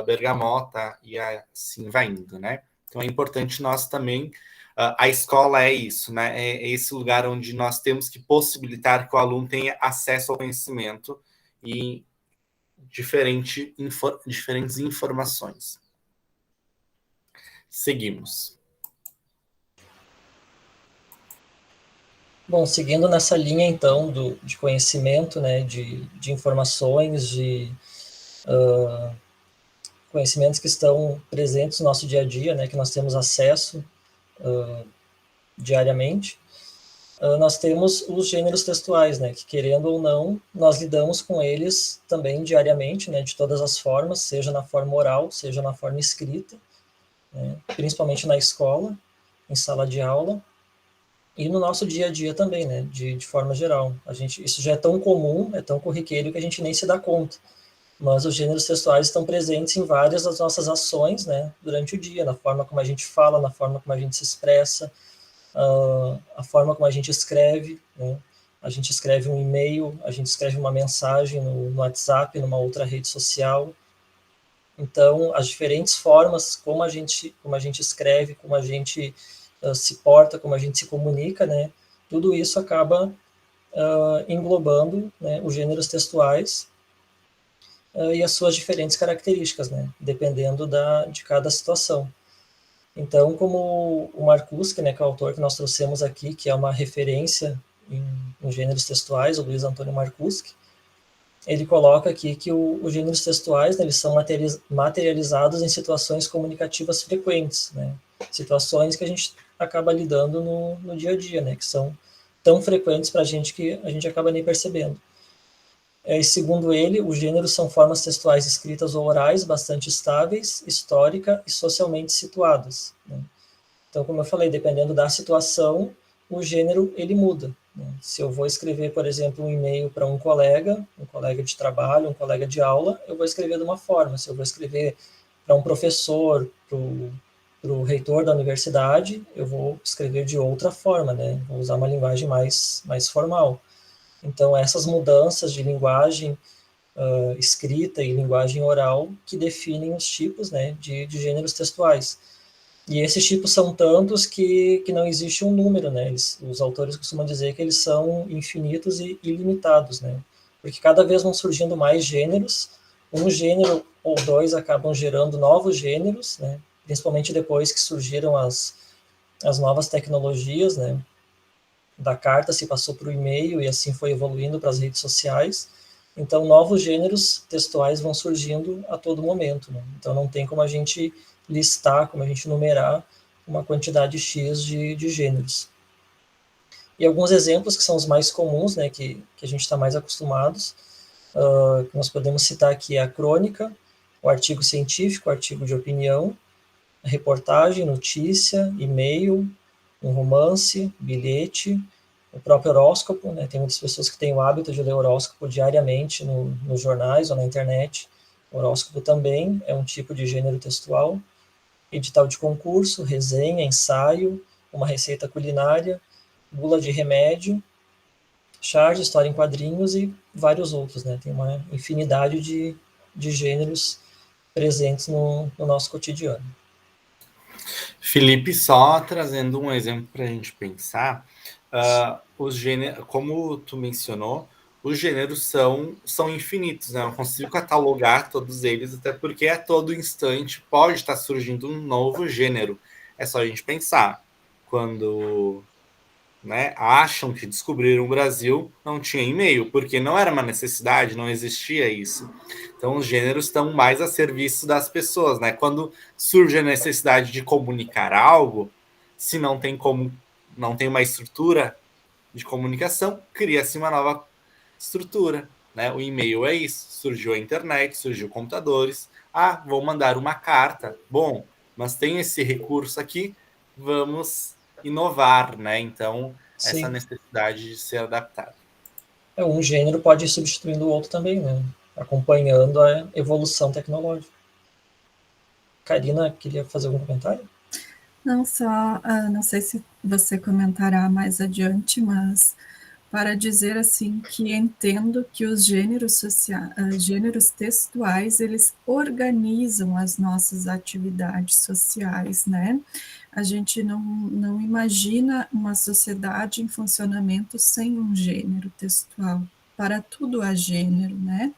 bergamota, e assim vai indo, né? Então é importante nós também, a escola é isso, né? É esse lugar onde nós temos que possibilitar que o aluno tenha acesso ao conhecimento e diferentes informações. Seguimos. Bom, seguindo nessa linha, então, de conhecimento, né, de informações, de conhecimentos que estão presentes no nosso dia a dia, né, que nós temos acesso diariamente, nós temos os gêneros textuais, né, que querendo ou não, nós lidamos com eles também diariamente, né, de todas as formas, seja na forma oral, seja na forma escrita, né, principalmente na escola, em sala de aula, e no nosso dia a dia também, né, de forma geral. Isso já é tão comum, é tão corriqueiro que a gente nem se dá conta. Mas os gêneros textuais estão presentes em várias das nossas ações, né, durante o dia, na forma como a gente fala, na forma como a gente se expressa, a forma como a gente escreve, né? A gente escreve um e-mail, a gente escreve uma mensagem no WhatsApp, numa outra rede social. Então, as diferentes formas como a gente escreve, como a gente se porta, como a gente se comunica, né? Tudo isso acaba englobando, né, os gêneros textuais e as suas diferentes características, né? Dependendo de cada situação. Então, como o Marcuski, né, que é o autor que nós trouxemos aqui, que é uma referência em gêneros textuais, o Luiz Antônio Marcuski, ele coloca aqui que os gêneros textuais, né, eles são materializados em situações comunicativas frequentes, né, situações que a gente acaba lidando no dia a dia, né, que são tão frequentes para a gente que a gente acaba nem percebendo. E segundo ele, os gêneros são formas textuais escritas ou orais bastante estáveis, histórica e socialmente situadas, né? Então, como eu falei, dependendo da situação, o gênero ele muda, né? Se eu vou escrever, por exemplo, um e-mail para um colega de trabalho, um colega de aula, eu vou escrever de uma forma. Se eu vou escrever para um professor, para o reitor da universidade, eu vou escrever de outra forma, né? Vou usar uma linguagem mais formal. Então, essas mudanças de linguagem escrita e linguagem oral que definem os tipos, né, de gêneros textuais. E esses tipos são tantos que não existe um número, né? Os autores costumam dizer que eles são infinitos e ilimitados, né? Porque cada vez vão surgindo mais gêneros, um gênero ou dois acabam gerando novos gêneros, né? Principalmente depois que surgiram as novas tecnologias, né? Da carta se passou para o e-mail e assim foi evoluindo para as redes sociais. Então, novos gêneros textuais vão surgindo a todo momento, né? Então, não tem como a gente listar, como a gente numerar uma quantidade X de gêneros. E alguns exemplos que são os mais comuns, né, que a gente está mais acostumados, que nós podemos citar aqui a crônica, o artigo científico, o artigo de opinião, a reportagem, notícia, e-mail, um romance, bilhete, o próprio horóscopo, né? Tem muitas pessoas que têm o hábito de ler horóscopo diariamente nos jornais ou na internet. Horóscopo também é um tipo de gênero textual. Edital de concurso, resenha, ensaio, uma receita culinária, bula de remédio, charge, história em quadrinhos e vários outros, né? Tem uma infinidade de gêneros presentes no nosso cotidiano. Felipe, só trazendo um exemplo para a gente pensar, os gêneros, como tu mencionou, os gêneros são infinitos, né? Eu não consigo catalogar todos eles, até porque a todo instante pode estar surgindo um novo gênero. É só a gente pensar. Quando, né, acham que descobriram o Brasil, não tinha e-mail, porque não era uma necessidade, não existia isso. Então, os gêneros estão mais a serviço das pessoas, né? Quando surge a necessidade de comunicar algo, se não tem como, não tem uma estrutura de comunicação, cria-se uma nova estrutura, né? O e-mail é isso. Surgiu a internet, surgiu computadores. Ah, vou mandar uma carta. Bom, mas tem esse recurso aqui, vamos inovar, né? Então, essa Sim. necessidade de ser adaptado. Um gênero pode ir substituindo o outro também, né? Acompanhando a evolução tecnológica. Karina, queria fazer algum comentário? Não só, não sei se você comentará mais adiante, mas para dizer assim que entendo que os gêneros gêneros textuais, eles organizam as nossas atividades sociais, né? A gente não imagina uma sociedade em funcionamento sem um gênero textual. Para tudo há gênero, né?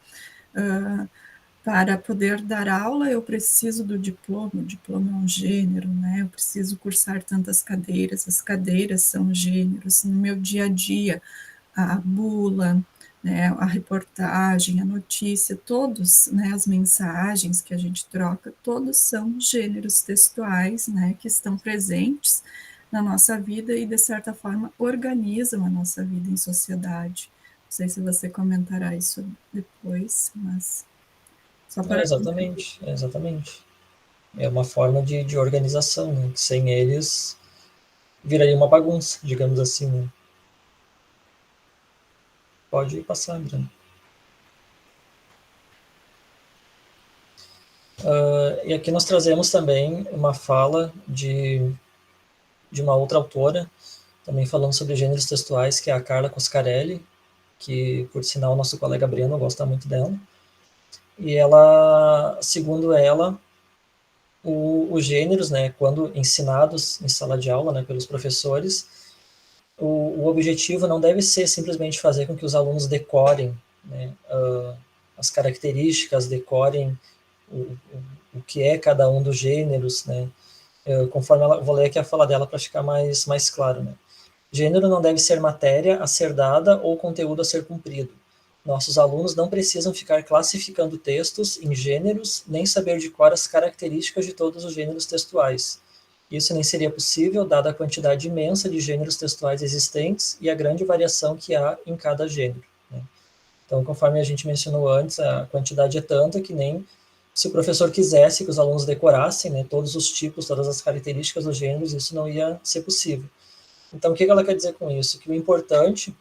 Para poder dar aula, eu preciso do diploma, o diploma é um gênero, né? Eu preciso cursar tantas cadeiras, as cadeiras são gêneros. No meu dia a dia, a bula, né, a reportagem, a notícia, todos, né, as mensagens que a gente troca, todos são gêneros textuais, né, que estão presentes na nossa vida e, de certa forma, organizam a nossa vida em sociedade. Não sei se você comentará isso depois, mas só para... Exatamente. É uma forma de organização, né? Que sem eles viraria uma bagunça, digamos assim, né? Pode passar, Adriano. E aqui nós trazemos também uma fala de uma outra autora, também falando sobre gêneros textuais, que é a Carla Coscarelli, que, por sinal, nosso colega Breno gosta muito dela. E ela, segundo ela, os gêneros, né, quando ensinados em sala de aula, né, pelos professores, o objetivo não deve ser simplesmente fazer com que os alunos decorem, né, as características, decorem o que é cada um dos gêneros, né, conforme ela, vou ler aqui a fala dela para ficar mais claro, né. Gênero não deve ser matéria a ser dada ou conteúdo a ser cumprido. Nossos alunos não precisam ficar classificando textos em gêneros, nem saber de cor as características de todos os gêneros textuais. Isso nem seria possível, dada a quantidade imensa de gêneros textuais existentes e a grande variação que há em cada gênero, né? Então, conforme a gente mencionou antes, a quantidade é tanta que nem se o professor quisesse que os alunos decorassem, né, todos os tipos, todas as características dos gêneros, isso não ia ser possível. Então, o que ela quer dizer com isso? Que o importante,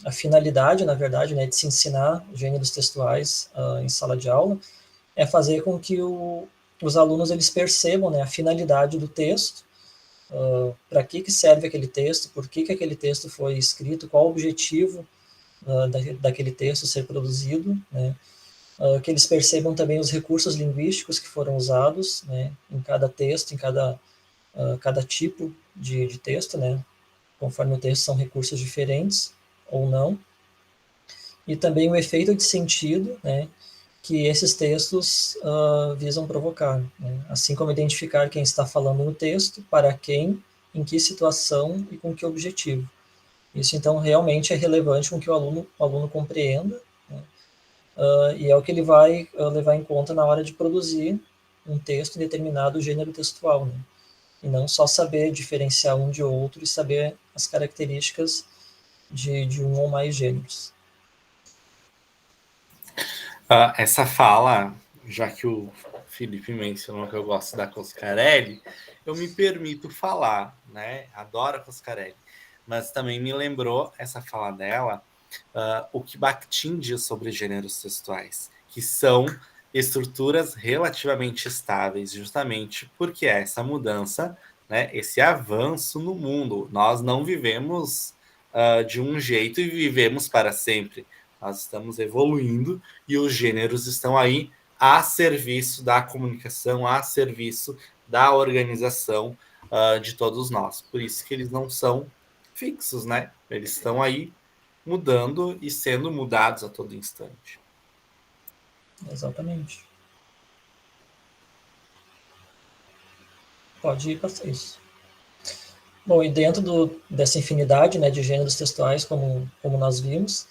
a finalidade, na verdade, né, de se ensinar gêneros textuais em sala de aula, é fazer com que os alunos eles percebam, né, a finalidade do texto, para que serve aquele texto, por que aquele texto foi escrito, qual o objetivo daquele texto ser produzido, né, que eles percebam também os recursos linguísticos que foram usados, né, em cada texto, em cada tipo de texto, né, conforme o texto são recursos diferentes ou não, e também o efeito de sentido, né, que esses textos visam provocar, né, assim como identificar quem está falando no texto, para quem, em que situação e com que objetivo. Isso, então, realmente é relevante com que o aluno compreenda, né, e é o que ele vai levar em conta na hora de produzir um texto em determinado gênero textual, né, e não só saber diferenciar um de outro e saber as características de um ou mais gêneros. Essa fala, já que o Felipe mencionou que eu gosto da Coscarelli, eu me permito falar, né? Adoro a Coscarelli, mas também me lembrou essa fala dela, o que Bakhtin diz sobre gêneros textuais, que são estruturas relativamente estáveis, justamente porque essa mudança, né, esse avanço no mundo, nós não vivemos de um jeito e vivemos para sempre. Nós estamos evoluindo e os gêneros estão aí a serviço da comunicação, a serviço da organização de todos nós. Por isso que eles não são fixos, né? Eles estão aí mudando e sendo mudados a todo instante. Exatamente. Pode ir para isso. Bom, e dentro dessa infinidade, né, de gêneros textuais, como nós vimos,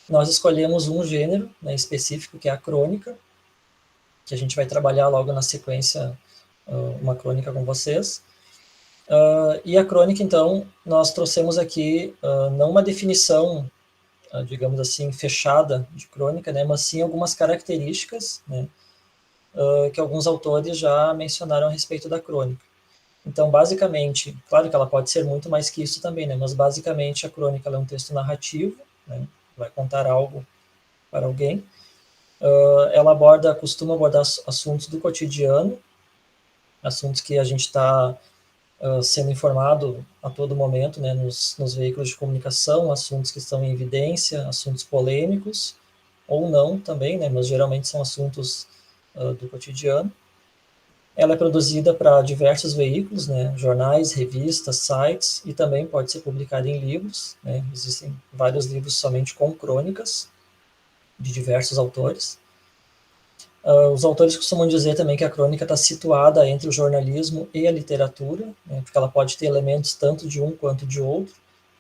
nós escolhemos um gênero, né, específico, que é a crônica, que a gente vai trabalhar logo na sequência uma crônica com vocês. E a crônica, então, nós trouxemos aqui não uma definição, digamos assim, fechada de crônica, né, mas sim algumas características, né, que alguns autores já mencionaram a respeito da crônica. Então, basicamente, claro que ela pode ser muito mais que isso também, né, mas basicamente a crônica é um texto narrativo, né, vai contar algo para alguém. Ela costuma abordar assuntos do cotidiano, assuntos que a gente está sendo informado a todo momento, né, nos veículos de comunicação, assuntos que estão em evidência, assuntos polêmicos, ou não também, né, mas geralmente são assuntos do cotidiano. Ela é produzida para diversos veículos, né, jornais, revistas, sites, e também pode ser publicada em livros, né, existem vários livros somente com crônicas, de diversos autores. Os autores costumam dizer também que a crônica está situada entre o jornalismo e a literatura, né, porque ela pode ter elementos tanto de um quanto de outro.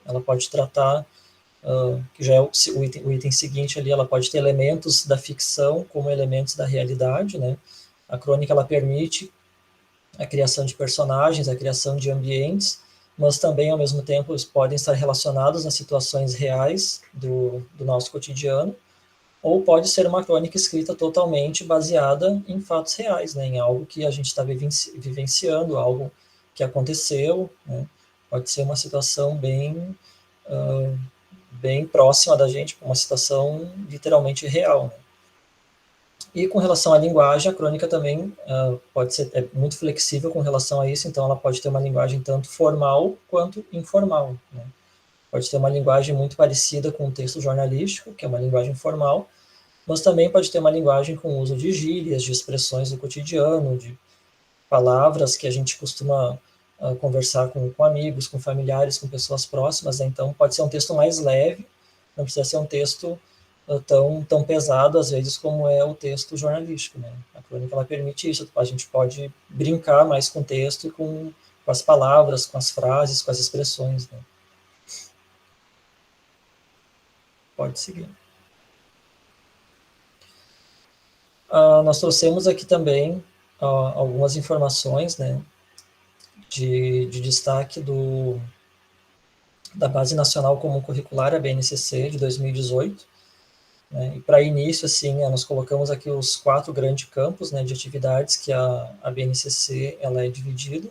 Ela pode tratar, que já é o item seguinte ali, ela pode ter elementos da ficção como elementos da realidade, né. A crônica ela permite a criação de personagens, a criação de ambientes, mas também, ao mesmo tempo, eles podem estar relacionados a situações reais do nosso cotidiano, ou pode ser uma crônica escrita totalmente baseada em fatos reais, né, em algo que a gente está vivenciando, algo que aconteceu, né, pode ser uma situação bem próxima da gente, uma situação literalmente real, né. E com relação à linguagem, a crônica também pode ser muito flexível com relação a isso, então ela pode ter uma linguagem tanto formal quanto informal, né. Pode ter uma linguagem muito parecida com o texto jornalístico, que é uma linguagem formal, mas também pode ter uma linguagem com uso de gírias, de expressões do cotidiano, de palavras que a gente costuma conversar com amigos, com familiares, com pessoas próximas, né. Então pode ser um texto mais leve, não precisa ser um texto tão pesado, às vezes, como é o texto jornalístico, né. A crônica, ela permite isso, a gente pode brincar mais com o texto e com as palavras, com as frases, com as expressões, né. Pode seguir. Nós trouxemos aqui também algumas informações, né, de destaque da Base Nacional Comum Curricular, a BNCC, de 2018. Né, e para início, assim, nós colocamos aqui os 4 grandes campos, né, de atividades que a BNCC ela é dividida.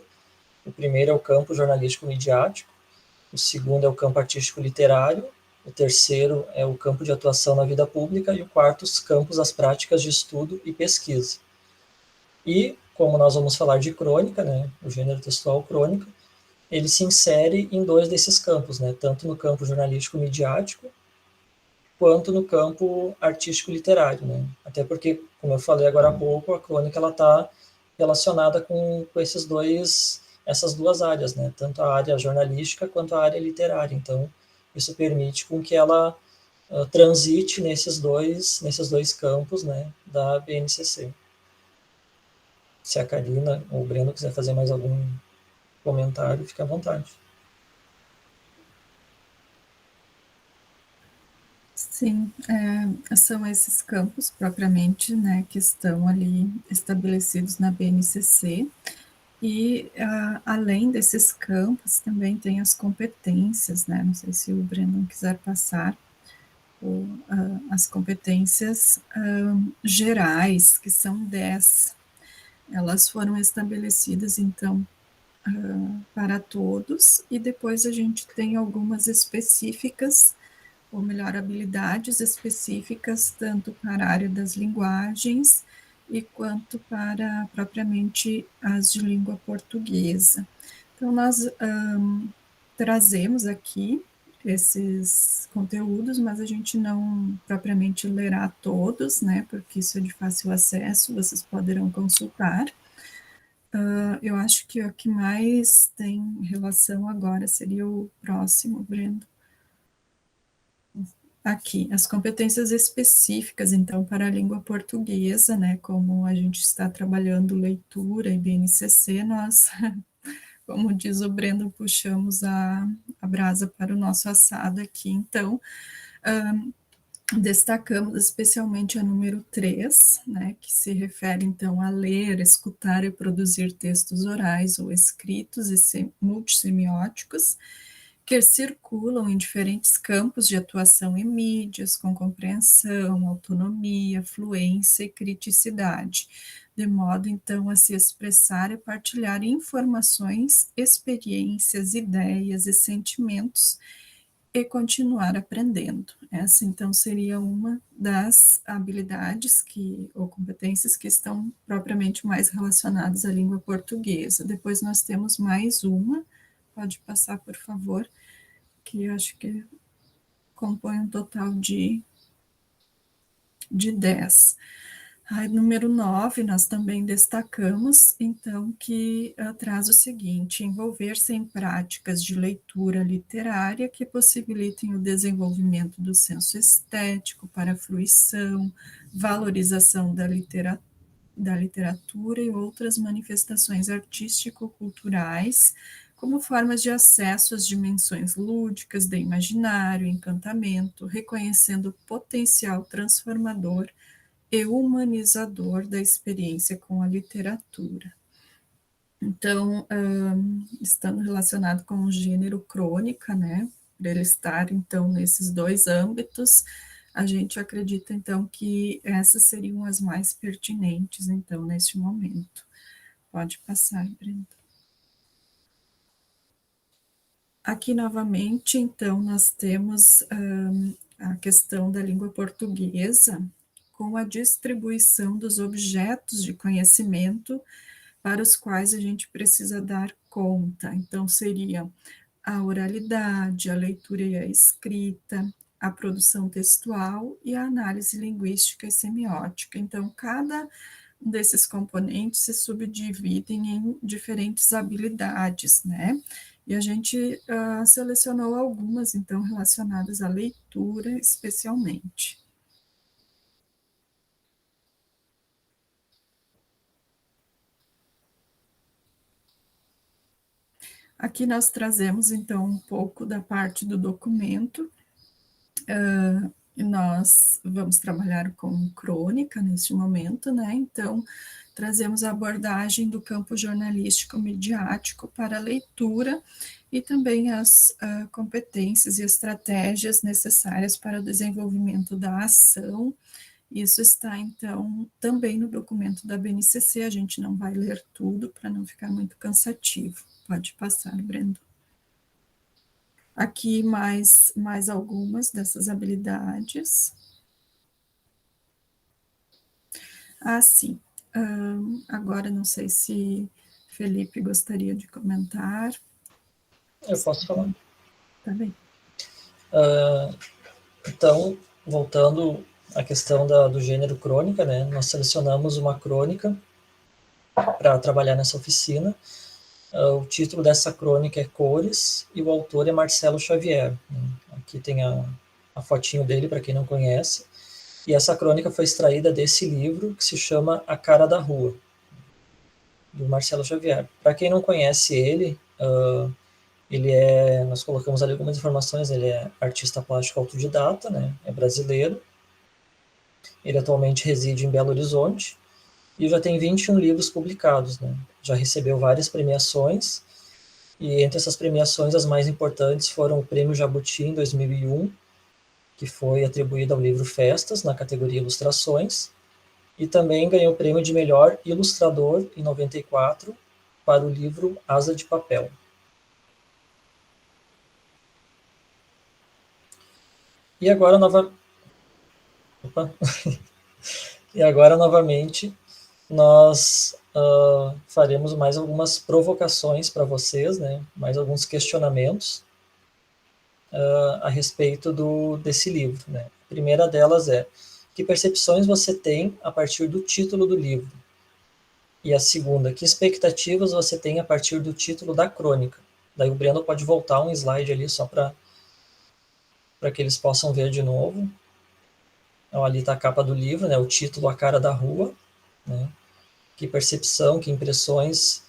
O primeiro é o campo jornalístico midiático, o segundo é o campo artístico literário, o terceiro é o campo de atuação na vida pública e o quarto, os campos das práticas de estudo e pesquisa. E, como nós vamos falar de crônica, né, o gênero textual crônica, ele se insere em 2 desses campos, né, tanto no campo jornalístico midiático, quanto no campo artístico literário, né, até porque, como eu falei agora há pouco, a crônica está relacionada com essas duas áreas, né, tanto a área jornalística quanto a área literária, então isso permite com que ela transite nesses dois campos, né, da BNCC. Se a Karina ou o Breno quiser fazer mais algum comentário, fique à vontade. Sim, são esses campos propriamente, né, que estão ali estabelecidos na BNCC, e além desses campos também tem as competências, né, não sei se o Breno quiser passar, as competências gerais, que são 10, elas foram estabelecidas, então, para todos, e depois a gente tem algumas específicas, ou melhor, habilidades específicas, tanto para a área das linguagens, e quanto para propriamente as de língua portuguesa. Então, nós trazemos aqui esses conteúdos, mas a gente não propriamente lerá todos, né, porque isso é de fácil acesso, vocês poderão consultar. Eu acho que o que mais tem relação agora seria o próximo, Brendo. Aqui, as competências específicas, então, para a língua portuguesa, né, como a gente está trabalhando leitura e BNCC, nós, como diz o Brendo, puxamos a brasa para o nosso assado aqui. Então, destacamos especialmente a número 3, né, que se refere, então, a ler, escutar e produzir textos orais ou escritos e multissemióticos, que circulam em diferentes campos de atuação em mídias, com compreensão, autonomia, fluência e criticidade, de modo, então, a se expressar e partilhar informações, experiências, ideias e sentimentos e continuar aprendendo. Essa, então, seria uma das habilidades ou competências que estão propriamente mais relacionadas à língua portuguesa. Depois nós temos mais uma, pode passar, por favor, que eu acho que compõe um total de 10. Número 9, nós também destacamos, então, que traz o seguinte: envolver-se em práticas de leitura literária que possibilitem o desenvolvimento do senso estético para a fruição, valorização da literatura e outras manifestações artístico-culturais, como formas de acesso às dimensões lúdicas do imaginário, encantamento, reconhecendo o potencial transformador e humanizador da experiência com a literatura. Então, estando relacionado com o gênero crônica, né, por ele estar, então, nesses dois âmbitos, a gente acredita, então, que essas seriam as mais pertinentes, então, neste momento. Pode passar, Brenda. Aqui, novamente, então, nós temos a questão da língua portuguesa, com a distribuição dos objetos de conhecimento para os quais a gente precisa dar conta. Então, seria a oralidade, a leitura e a escrita, a produção textual e a análise linguística e semiótica. Então, cada um desses componentes se subdividem em diferentes habilidades, né? E a gente selecionou algumas, então, relacionadas à leitura, especialmente. Aqui nós trazemos, então, um pouco da parte do documento. Nós vamos trabalhar com crônica neste momento, né? Então, trazemos a abordagem do campo jornalístico midiático para a leitura e também as competências e estratégias necessárias para o desenvolvimento da ação. Isso está, então, também no documento da BNCC, a gente não vai ler tudo para não ficar muito cansativo. Pode passar, Brendo. Aqui mais algumas dessas habilidades. Sim. Agora não sei se Felipe gostaria de comentar. Eu posso falar. Tá bem. Então, voltando à questão do gênero crônica, né? Nós selecionamos uma crônica para trabalhar nessa oficina. O título dessa crônica é Cores e o autor é Marcelo Xavier. Aqui tem a fotinho dele, para quem não conhece. E essa crônica foi extraída desse livro que se chama A Cara da Rua, do Marcelo Xavier. Para quem não conhece ele, nós colocamos ali algumas informações, ele é artista plástico autodidata, né? É brasileiro. Ele atualmente reside em Belo Horizonte e já tem 21 livros publicados, né? Já recebeu várias premiações, e entre essas premiações as mais importantes foram o Prêmio Jabuti em 2001, que foi atribuído ao livro Festas, na categoria Ilustrações, e também ganhou o prêmio de melhor ilustrador em 94 para o livro Asa de Papel. E agora, novamente, nós faremos mais algumas provocações para vocês, né? Mais alguns questionamentos a respeito desse livro, né? A primeira delas é: que percepções você tem a partir do título do livro? E a segunda: que expectativas você tem a partir do título da crônica? Daí o Breno pode voltar um slide ali só para que eles possam ver de novo. Então, ali está a capa do livro, né? O título A Cara da Rua, né? Que percepção, que impressões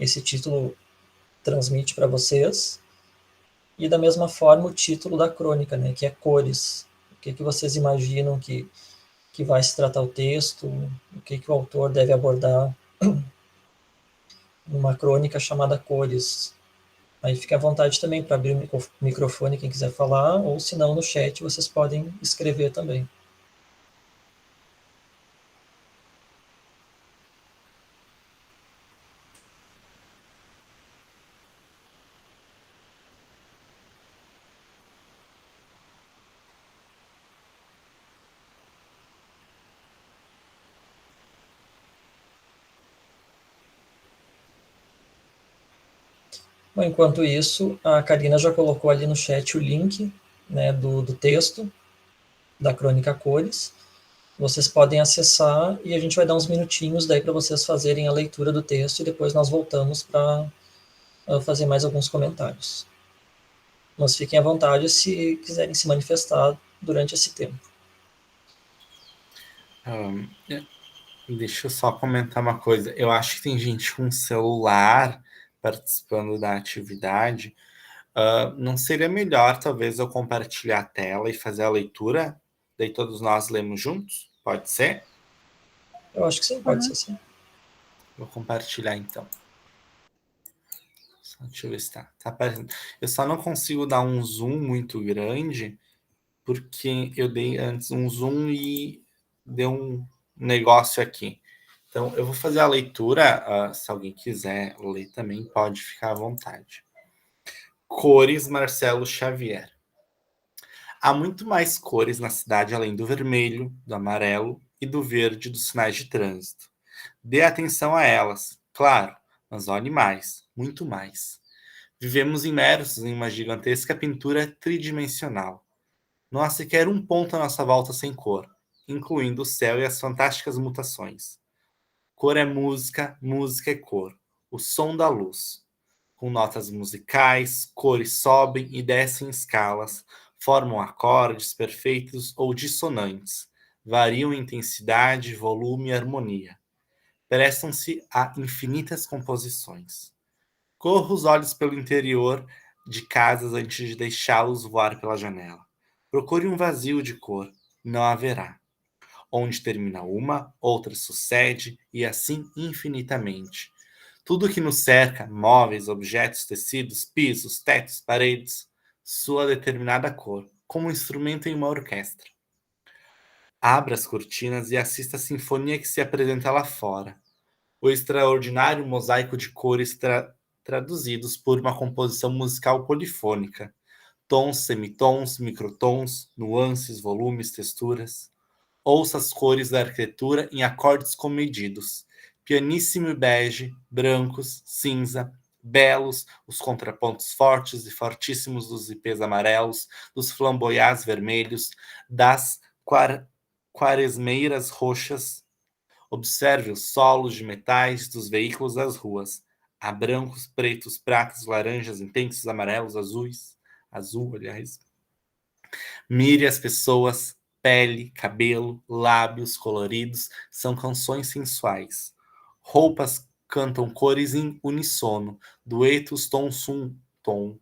esse título transmite para vocês. E da mesma forma o título da crônica, né? Que é Cores. O que vocês imaginam que vai se tratar o texto, o que o autor deve abordar numa crônica chamada Cores. Aí fica à vontade também para abrir o microfone quem quiser falar, ou se não, no chat vocês podem escrever também. Bom, enquanto isso, a Karina já colocou ali no chat o link, né, do texto da Crônica Cores. Vocês podem acessar e a gente vai dar uns minutinhos daí para vocês fazerem a leitura do texto e depois nós voltamos para fazer mais alguns comentários. Mas fiquem à vontade se quiserem se manifestar durante esse tempo. Deixa eu só comentar uma coisa. Eu acho que tem gente com celular participando da atividade. Não seria melhor, talvez, eu compartilhar a tela e fazer a leitura? Daí todos nós lemos juntos? Pode ser? Eu acho que sim, pode ser sim. Vou compartilhar, então. Deixa eu ver se tá aparecendo. Eu só não consigo dar um zoom muito grande, porque eu dei antes um zoom e deu um negócio aqui. Então, eu vou fazer a leitura. Se alguém quiser ler também, pode ficar à vontade. Cores, Marcelo Xavier. Há muito mais cores na cidade além do vermelho, do amarelo e do verde dos sinais de trânsito. Dê atenção a elas, claro, mas olhe mais, muito mais. Vivemos imersos em uma gigantesca pintura tridimensional. Não há sequer um ponto à nossa volta sem cor, incluindo o céu e as fantásticas mutações. Cor é música, música é cor, o som da luz. Com notas musicais, cores sobem e descem em escalas, formam acordes perfeitos ou dissonantes, variam em intensidade, volume e harmonia. Prestam-se a infinitas composições. Corra os olhos pelo interior de casas antes de deixá-los voar pela janela. Procure um vazio de cor, não haverá. Onde termina uma, outra sucede, e assim infinitamente. Tudo que nos cerca, móveis, objetos, tecidos, pisos, tetos, paredes, sua determinada cor, como um instrumento em uma orquestra. Abra as cortinas e assista a sinfonia que se apresenta lá fora. O extraordinário mosaico de cores traduzidos por uma composição musical polifônica. Tons, semitons, microtons, nuances, volumes, texturas. Ouça as cores da arquitetura em acordes comedidos. Pianíssimo e bege, brancos, cinza, belos, os contrapontos fortes e fortíssimos dos ipês amarelos, dos flamboyás vermelhos, das quaresmeiras roxas. Observe os solos de metais dos veículos das ruas. Há brancos, pretos, pratas, laranjas, intensos, amarelos, azuis. Azul, aliás. Mire as pessoas, pele, cabelo, lábios coloridos, são canções sensuais. Roupas cantam cores em unissono, duetos tom sum tom.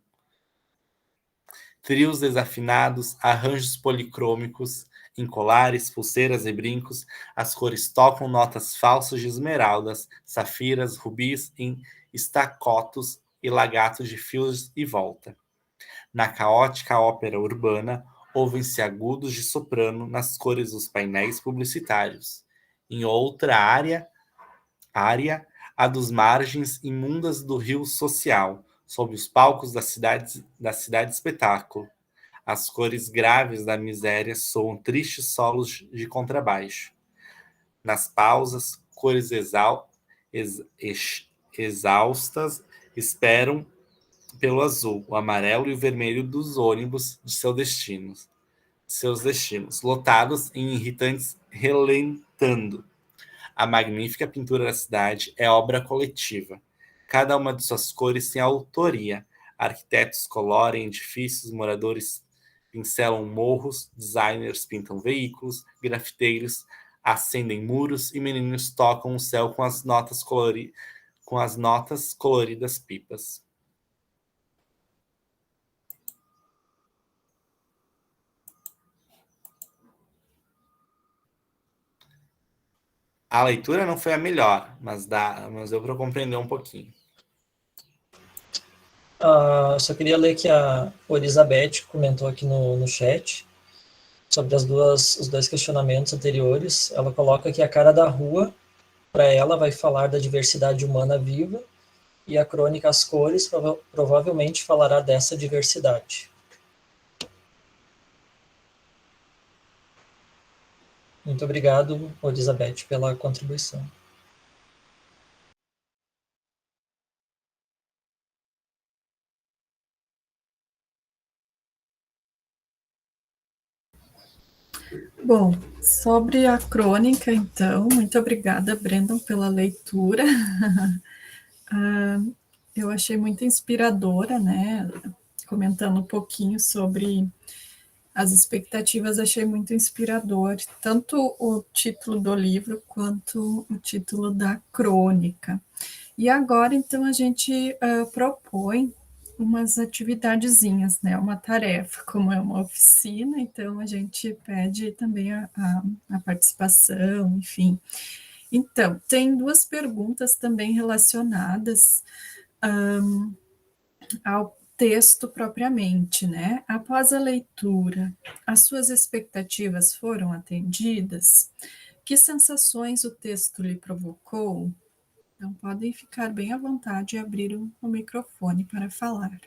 Trios desafinados, arranjos policrômicos, em colares, pulseiras e brincos, as cores tocam notas falsas de esmeraldas, safiras, rubis em estacotos e lagatos de fios e volta. Na caótica ópera urbana, ouvem-se agudos de soprano nas cores dos painéis publicitários. Em outra área, a dos margens imundas do rio social, sob os palcos da cidade espetáculo. As cores graves da miséria soam tristes solos de contrabaixo. nas pausas, cores exaustas esperam pelo azul, o amarelo e o vermelho dos ônibus de seus destinos, lotados em irritantes relentando. A magnífica pintura da cidade é obra coletiva. Cada uma de suas cores tem autoria. Arquitetos coloram edifícios, moradores pincelam morros, designers pintam veículos, grafiteiros acendem muros e meninos tocam o céu com as notas coloridas pipas. A leitura não foi a melhor, mas deu para compreender um pouquinho. Só queria ler que a Elizabeth comentou aqui no chat sobre os dois questionamentos anteriores. Ela coloca que a cara da rua, para ela, vai falar da diversidade humana viva, e a crônica As Cores provavelmente falará dessa diversidade. Muito obrigado, Elizabeth, pela contribuição. Bom, sobre a crônica, então, muito obrigada, Brandon, pela leitura. Eu achei muito inspiradora, né? Comentando um pouquinho sobre as expectativas, achei muito inspirador, tanto o título do livro quanto o título da crônica. E agora, então, a gente propõe umas atividadezinhas, né? Uma tarefa, como é uma oficina, então a gente pede também a participação, enfim. Então, tem duas perguntas também relacionadas ao texto propriamente, né? Após a leitura, as suas expectativas foram atendidas? Que sensações o texto lhe provocou? Então, podem ficar bem à vontade e abrir o microfone para falar.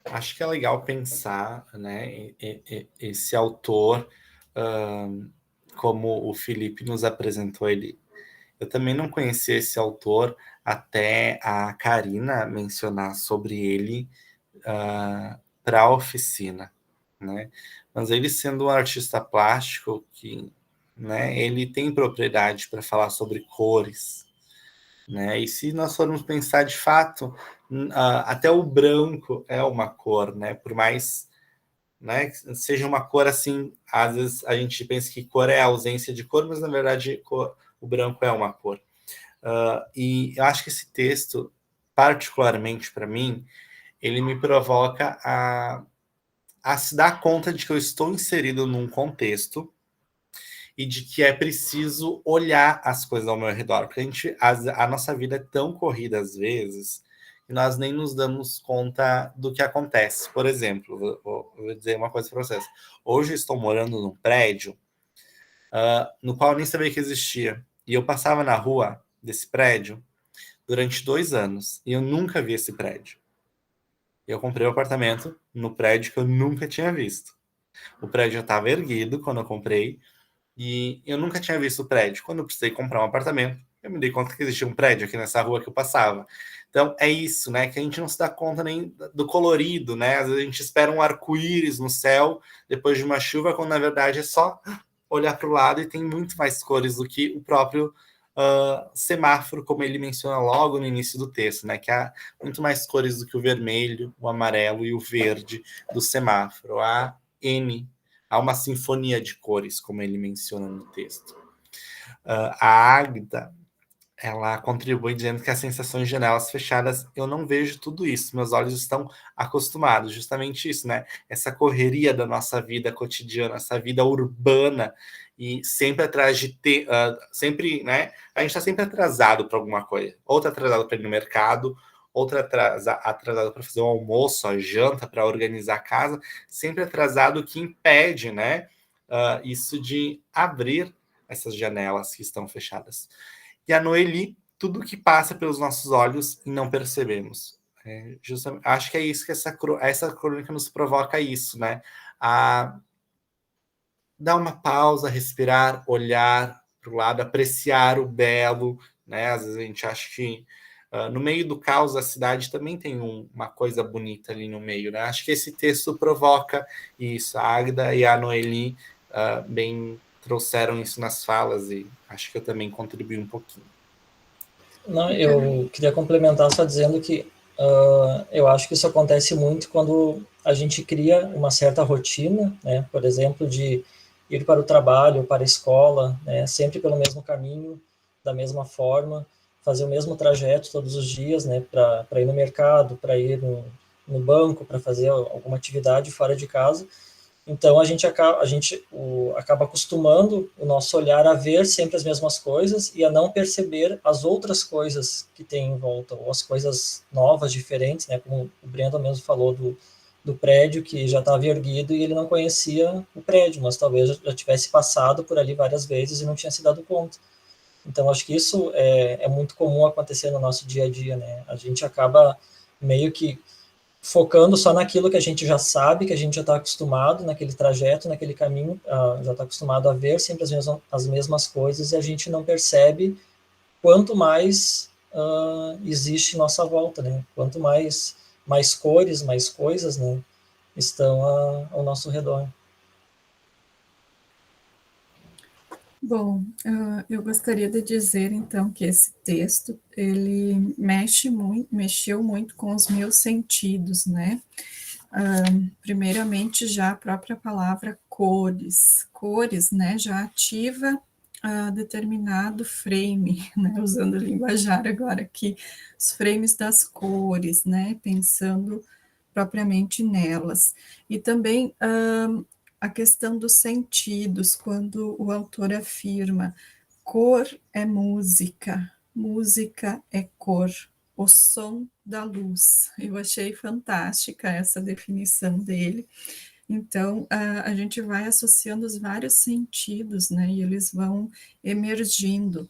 Acho que é legal pensar, né, esse autor, como o Felipe nos apresentou ele. Eu também não conhecia esse autor até a Karina mencionar sobre ele para a oficina, né? Mas ele sendo um artista plástico que, né, ele tem propriedade para falar sobre cores, né? E se nós formos pensar de fato, até o branco é uma cor, né? Por mais, né, seja uma cor assim, às vezes a gente pensa que cor é a ausência de cor, mas na verdade o branco é uma cor. E eu acho que esse texto, particularmente para mim, ele me provoca a se dar conta de que eu estou inserido num contexto e de que é preciso olhar as coisas ao meu redor, porque a nossa vida é tão corrida às vezes que nós nem nos damos conta do que acontece. Por exemplo, vou dizer uma coisa para vocês. Hoje eu estou morando num prédio no qual eu nem sabia que existia. E eu passava na rua desse prédio durante 2 anos e eu nunca vi esse prédio. Eu comprei um apartamento no prédio que eu nunca tinha visto. O prédio já estava erguido quando eu comprei e eu nunca tinha visto o prédio. Quando eu precisei comprar um apartamento, eu me dei conta que existia um prédio aqui nessa rua que eu passava. Então, é isso, né? Que a gente não se dá conta nem do colorido, né? Às vezes a gente espera um arco-íris no céu depois de uma chuva, quando na verdade é só olhar para o lado e tem muito mais cores do que o próprio semáforo, como ele menciona logo no início do texto, né? Que há muito mais cores do que o vermelho, o amarelo e o verde do semáforo. Há uma sinfonia de cores, como ele menciona no texto. A Águida, ela contribui dizendo que as sensações de janelas fechadas, eu não vejo tudo isso, meus olhos estão acostumados, justamente isso, né? Essa correria da nossa vida cotidiana, essa vida urbana, e sempre atrás de sempre, né? A gente está sempre atrasado para alguma coisa, ou está atrasado para ir no mercado, ou está atrasado para fazer um almoço, a janta, para organizar a casa, sempre atrasado, o que impede, né? Isso de abrir essas janelas que estão fechadas. E a Noeli, tudo que passa pelos nossos olhos e não percebemos. Justamente, acho que é isso que essa crônica nos provoca isso, né? A dar uma pausa, respirar, olhar para o lado, apreciar o belo, né? Às vezes a gente acha que no meio do caos da cidade também tem uma coisa bonita ali no meio, né? Acho que esse texto provoca isso. A Águeda e a Noeli bem trouxeram isso nas falas e acho que eu também contribuí um pouquinho. Não, eu queria complementar só dizendo que eu acho que isso acontece muito quando a gente cria uma certa rotina, né? Por exemplo, de ir para o trabalho, para a escola, né? Sempre pelo mesmo caminho, da mesma forma, fazer o mesmo trajeto todos os dias, né? Para ir no mercado, para ir no banco, para fazer alguma atividade fora de casa. Então a gente acaba acostumando o nosso olhar a ver sempre as mesmas coisas e a não perceber as outras coisas que tem em volta, ou as coisas novas, diferentes, né? Como o Brandon mesmo falou do prédio que já estava erguido e ele não conhecia o prédio, mas talvez já tivesse passado por ali várias vezes e não tinha se dado conta. Então acho que isso é muito comum acontecer no nosso dia a dia, né? A gente acaba meio que focando só naquilo que a gente já sabe, que a gente já está acostumado naquele trajeto, naquele caminho, já está acostumado a ver sempre as mesmas coisas e a gente não percebe quanto mais existe em nossa volta, né? Quanto mais cores, mais coisas, né, estão ao nosso redor. Bom, eu gostaria de dizer, então, que esse texto, ele mexeu muito com os meus sentidos, né? Primeiramente, já a própria palavra cores. Cores, né, já ativa determinado frame, né, usando o linguajar agora aqui, os frames das cores, né, pensando propriamente nelas. E também a questão dos sentidos, quando o autor afirma cor é música, música é cor, o som da luz. Eu achei fantástica essa definição dele. Então, a gente vai associando os vários sentidos, né, e eles vão emergindo.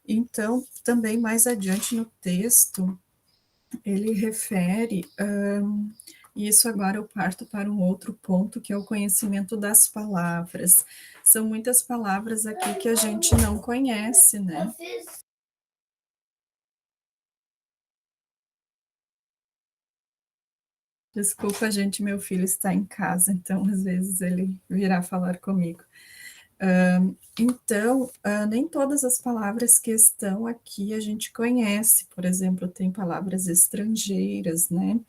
Então, também mais adiante no texto, ele refere, e isso agora eu parto para um outro ponto, que é o conhecimento das palavras. São muitas palavras aqui que a gente não conhece, né? Desculpa, gente, meu filho está em casa, então às vezes ele virá falar comigo. Então, nem todas as palavras que estão aqui a gente conhece, por exemplo, tem palavras estrangeiras, né?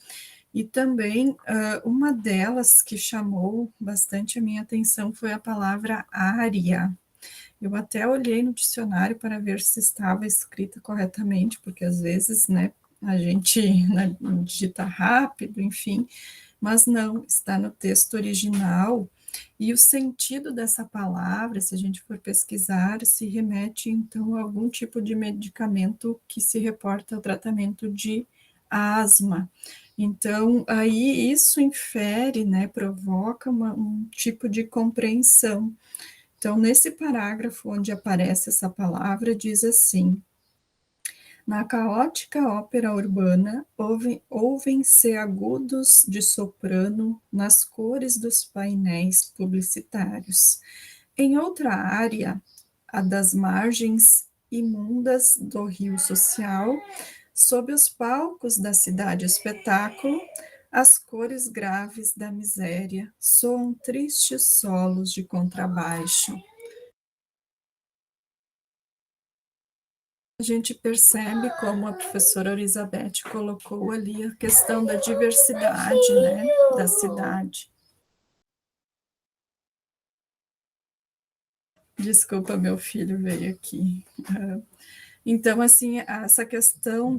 E também uma delas que chamou bastante a minha atenção foi a palavra área. Eu até olhei no dicionário para ver se estava escrita corretamente, porque às vezes, né, a gente digita rápido, enfim, mas não, está no texto original. E o sentido dessa palavra, se a gente for pesquisar, se remete então a algum tipo de medicamento que se reporta ao tratamento de asma. Então, aí isso infere, né, provoca um tipo de compreensão. Então, nesse parágrafo onde aparece essa palavra, diz assim: na caótica ópera urbana, ouvem-se agudos de soprano nas cores dos painéis publicitários. Em outra área, a das margens imundas do rio social, sob os palcos da cidade espetáculo, as cores graves da miséria soam tristes solos de contrabaixo. A gente percebe como a professora Elizabeth colocou ali a questão da diversidade, né, da cidade. Desculpa, meu filho veio aqui. Então, assim, essa questão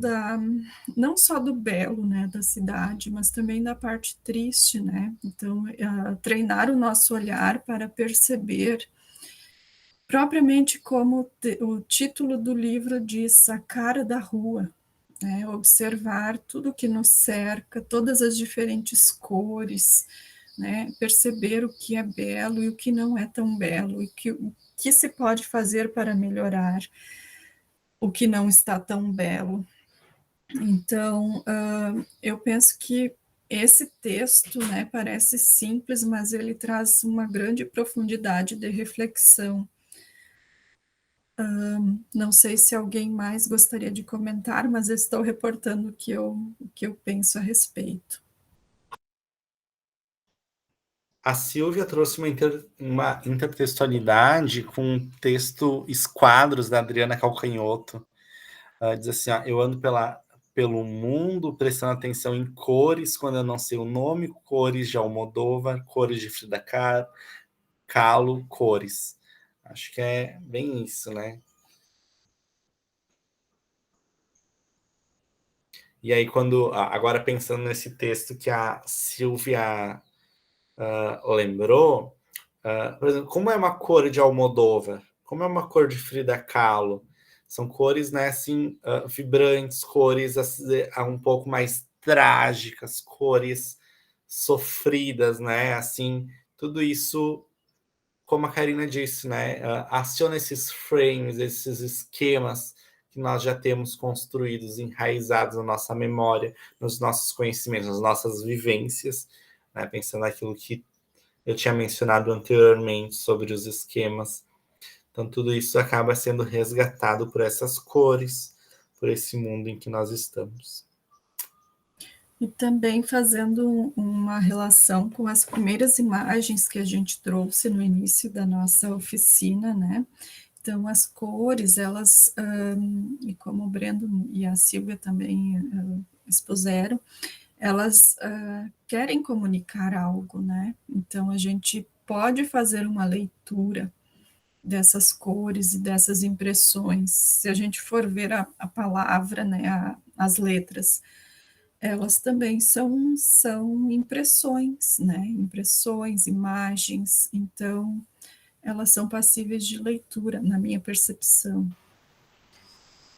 não só do belo, né, da cidade, mas também da parte triste, né? Então, treinar o nosso olhar para perceber, propriamente como o título do livro diz, a cara da rua, né? Observar tudo que nos cerca, todas as diferentes cores, né? Perceber o que é belo e o que não é tão belo, e que se pode fazer para melhorar o que não está tão belo. Então, eu penso que esse texto, né, parece simples, mas ele traz uma grande profundidade de reflexão. Não sei se alguém mais gostaria de comentar, mas eu estou reportando o que eu penso a respeito. A Silvia trouxe uma intertextualidade com um texto Esquadros, da Adriana Calcanhoto. Diz assim, ó, eu ando pelo mundo prestando atenção em cores, quando eu não sei o nome, cores de Almodóvar, cores de Frida Kahlo, cores. Acho que é bem isso, né? E aí, agora pensando nesse texto que a Silvia lembrou, por exemplo, como é uma cor de Almodóvar? Como é uma cor de Frida Kahlo? São cores, né, assim, vibrantes, cores um pouco mais trágicas, cores sofridas, né? Assim, tudo isso, como a Karina disse, né, aciona esses frames, esses esquemas que nós já temos construídos, enraizados na nossa memória, nos nossos conhecimentos, nas nossas vivências, né, pensando naquilo que eu tinha mencionado anteriormente sobre os esquemas. Então, tudo isso acaba sendo resgatado por essas cores, por esse mundo em que nós estamos. E também fazendo uma relação com as primeiras imagens que a gente trouxe no início da nossa oficina, né? Então, as cores, elas, e como o Brendo e a Silvia também expuseram, elas querem comunicar algo, né? Então, a gente pode fazer uma leitura dessas cores e dessas impressões. Se a gente for ver a palavra, né, as letras, elas também são impressões, né? Impressões, imagens, então elas são passíveis de leitura, na minha percepção.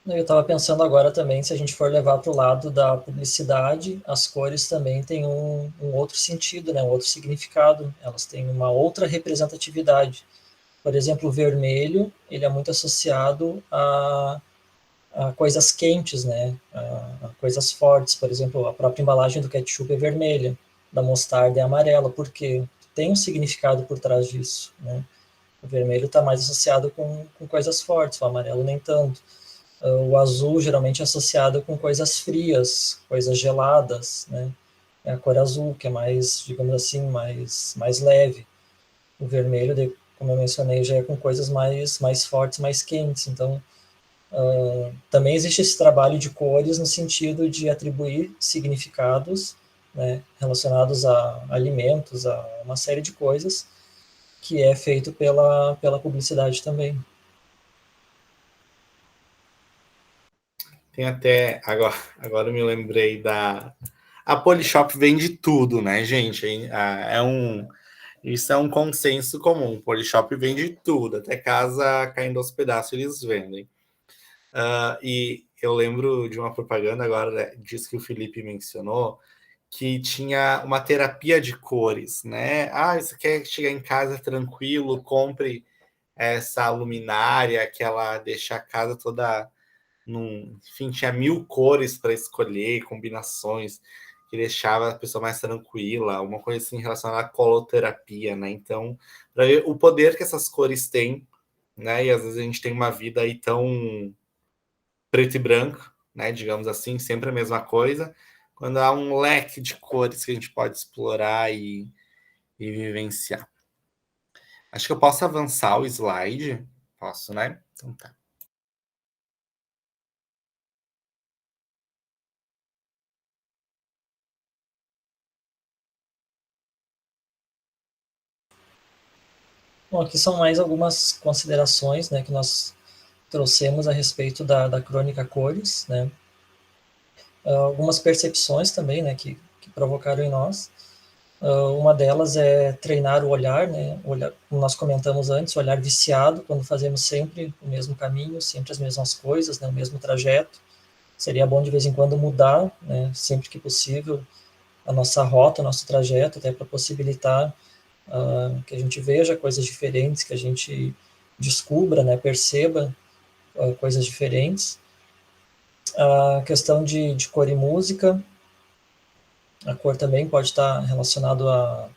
Eu estava pensando agora também, se a gente for levar para o lado da publicidade, as cores também têm um outro sentido, né? Um outro significado, elas têm uma outra representatividade. Por exemplo, o vermelho, ele é muito associado a coisas quentes, né? A coisas fortes. Por exemplo, a própria embalagem do ketchup é vermelha, da mostarda é amarela, porque tem um significado por trás disso, né? O vermelho está mais associado com coisas fortes, o amarelo nem tanto. O azul geralmente é associado com coisas frias, coisas geladas, né? É a cor azul, que é mais, digamos assim, mais leve. O vermelho, como eu mencionei, já é com coisas mais fortes, mais quentes. Então, também existe esse trabalho de cores no sentido de atribuir significados, né, relacionados a alimentos, a uma série de coisas, que é feito pela publicidade também. Tem até, agora eu me lembrei a Polishop vende tudo, né, gente? Isso é um consenso comum. O Polishop vende tudo, até casa caindo aos pedaços eles vendem. E eu lembro de uma propaganda agora, né, disso que o Felipe mencionou, que tinha uma terapia de cores, né? Você quer chegar em casa tranquilo, compre essa luminária que ela deixa a casa toda enfim, tinha 1000 cores para escolher, combinações que deixava a pessoa mais tranquila, uma coisa assim relacionada à coloterapia, né? Então, para ver o poder que essas cores têm, né? E às vezes a gente tem uma vida aí tão preto e branco, né? Digamos assim, sempre a mesma coisa. Quando há um leque de cores que a gente pode explorar e vivenciar. Acho que eu posso avançar o slide. Posso, né? Então tá. Bom, aqui são mais algumas considerações, né, que nós trouxemos a respeito da crônica Cores, né? Algumas percepções também, né, que provocaram em nós. Uma delas é treinar o olhar, né? Como nós comentamos antes, o olhar viciado, quando fazemos sempre o mesmo caminho, sempre as mesmas coisas, né, o mesmo trajeto. Seria bom de vez em quando mudar, né, sempre que possível, a nossa rota, o nosso trajeto, até para possibilitar que a gente veja coisas diferentes, que a gente descubra, né, perceba coisas diferentes. A questão de cor e música, a cor também pode estar relacionado à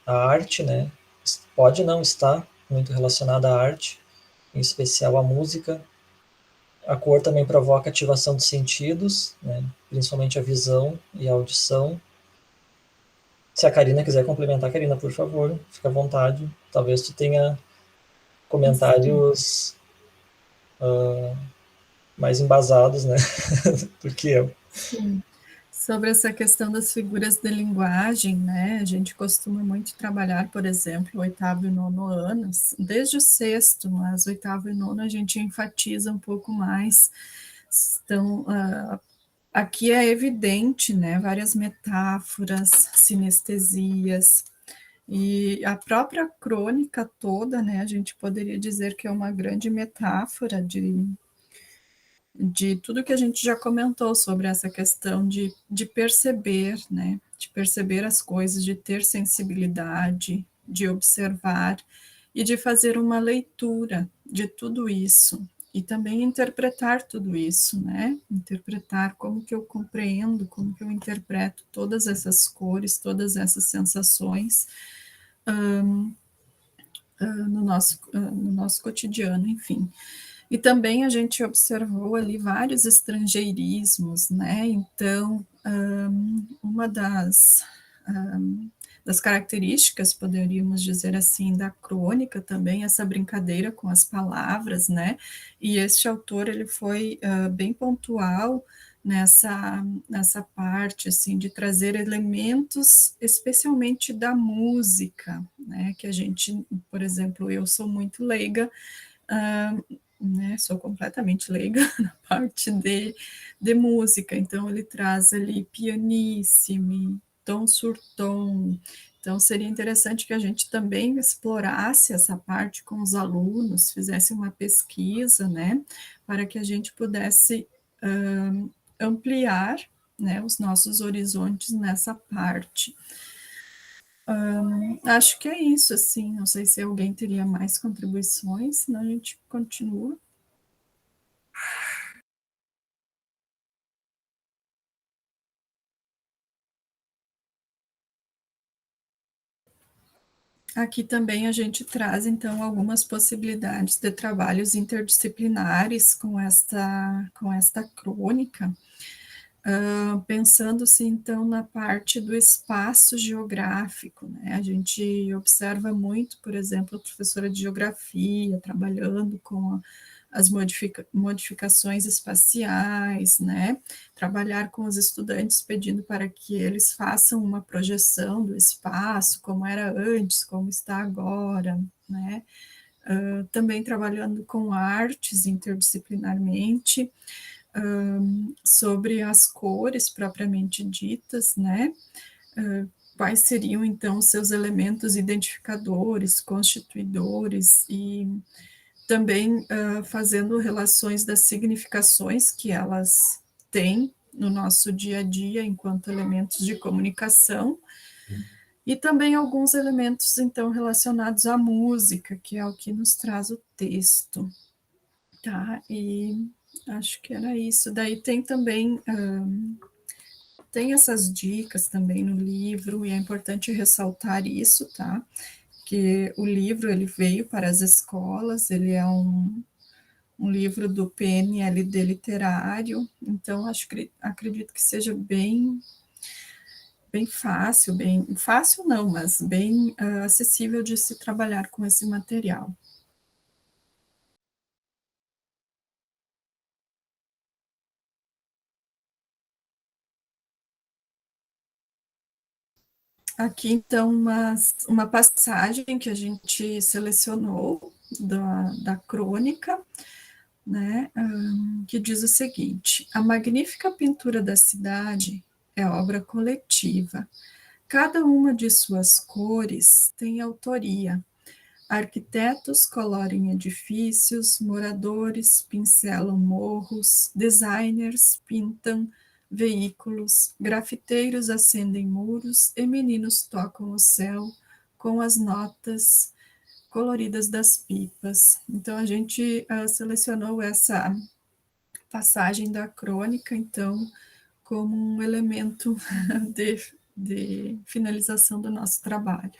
arte, né? Pode não estar muito relacionada à arte, em especial à música. A cor também provoca ativação dos sentidos, né? Principalmente a visão e a audição. Se a Karina quiser complementar, Karina, por favor, fica à vontade. Talvez tu tenha comentários mais embasados, né? do que eu. Sim. Sobre essa questão das figuras de linguagem, né? A gente costuma muito trabalhar, por exemplo, o oitavo e nono anos, desde o sexto, mas o oitavo e nono a gente enfatiza um pouco mais. Então, aqui é evidente, né? Várias metáforas, sinestesias, e a própria crônica toda, né? A gente poderia dizer que é uma grande metáfora de tudo que a gente já comentou sobre essa questão de perceber, né? De perceber as coisas, de ter sensibilidade, de observar e de fazer uma leitura de tudo isso. E também interpretar tudo isso, né? Interpretar como que eu compreendo, como que eu interpreto todas essas cores, todas essas sensações no nosso cotidiano, enfim. E também a gente observou ali vários estrangeirismos, né? Então, uma das características, poderíamos dizer assim, da crônica também, essa brincadeira com as palavras, né? E este autor, ele foi bem pontual nessa parte, assim, de trazer elementos, especialmente da música, né? Que a gente, por exemplo, eu sou muito leiga, né, sou completamente leiga na parte de música, então ele traz ali pianissime, tom sur tom, então seria interessante que a gente também explorasse essa parte com os alunos, fizesse uma pesquisa, né, para que a gente pudesse ampliar, né, os nossos horizontes nessa parte. Acho que é isso, assim, não sei se alguém teria mais contribuições, senão a gente continua. Aqui também a gente traz, então, algumas possibilidades de trabalhos interdisciplinares com esta crônica, pensando-se, então, na parte do espaço geográfico, né? A gente observa muito, por exemplo, a professora de geografia trabalhando com as modificações espaciais, né? Trabalhar com os estudantes pedindo para que eles façam uma projeção do espaço, como era antes, como está agora, né? Também trabalhando com artes interdisciplinarmente, sobre as cores propriamente ditas, né? Quais seriam, então, seus elementos identificadores, constituidores e também fazendo relações das significações que elas têm no nosso dia a dia enquanto elementos de comunicação, e também alguns elementos, então, relacionados à música, que é o que nos traz o texto, tá? E acho que era isso. Daí tem também, tem essas dicas também no livro, e é importante ressaltar isso, tá? Que o livro, ele veio para as escolas, ele é um livro do PNLD literário, então acredito que seja bem fácil, bem fácil não, mas bem acessível de se trabalhar com esse material. Aqui, então, uma passagem que a gente selecionou da crônica, né, que diz o seguinte: a magnífica pintura da cidade é obra coletiva. Cada uma de suas cores tem autoria. Arquitetos colorim edifícios, moradores pincelam morros, designers pintam veículos, grafiteiros acendem muros e meninos tocam o céu com as notas coloridas das pipas. Então, a gente selecionou essa passagem da crônica, então, como um elemento de finalização do nosso trabalho.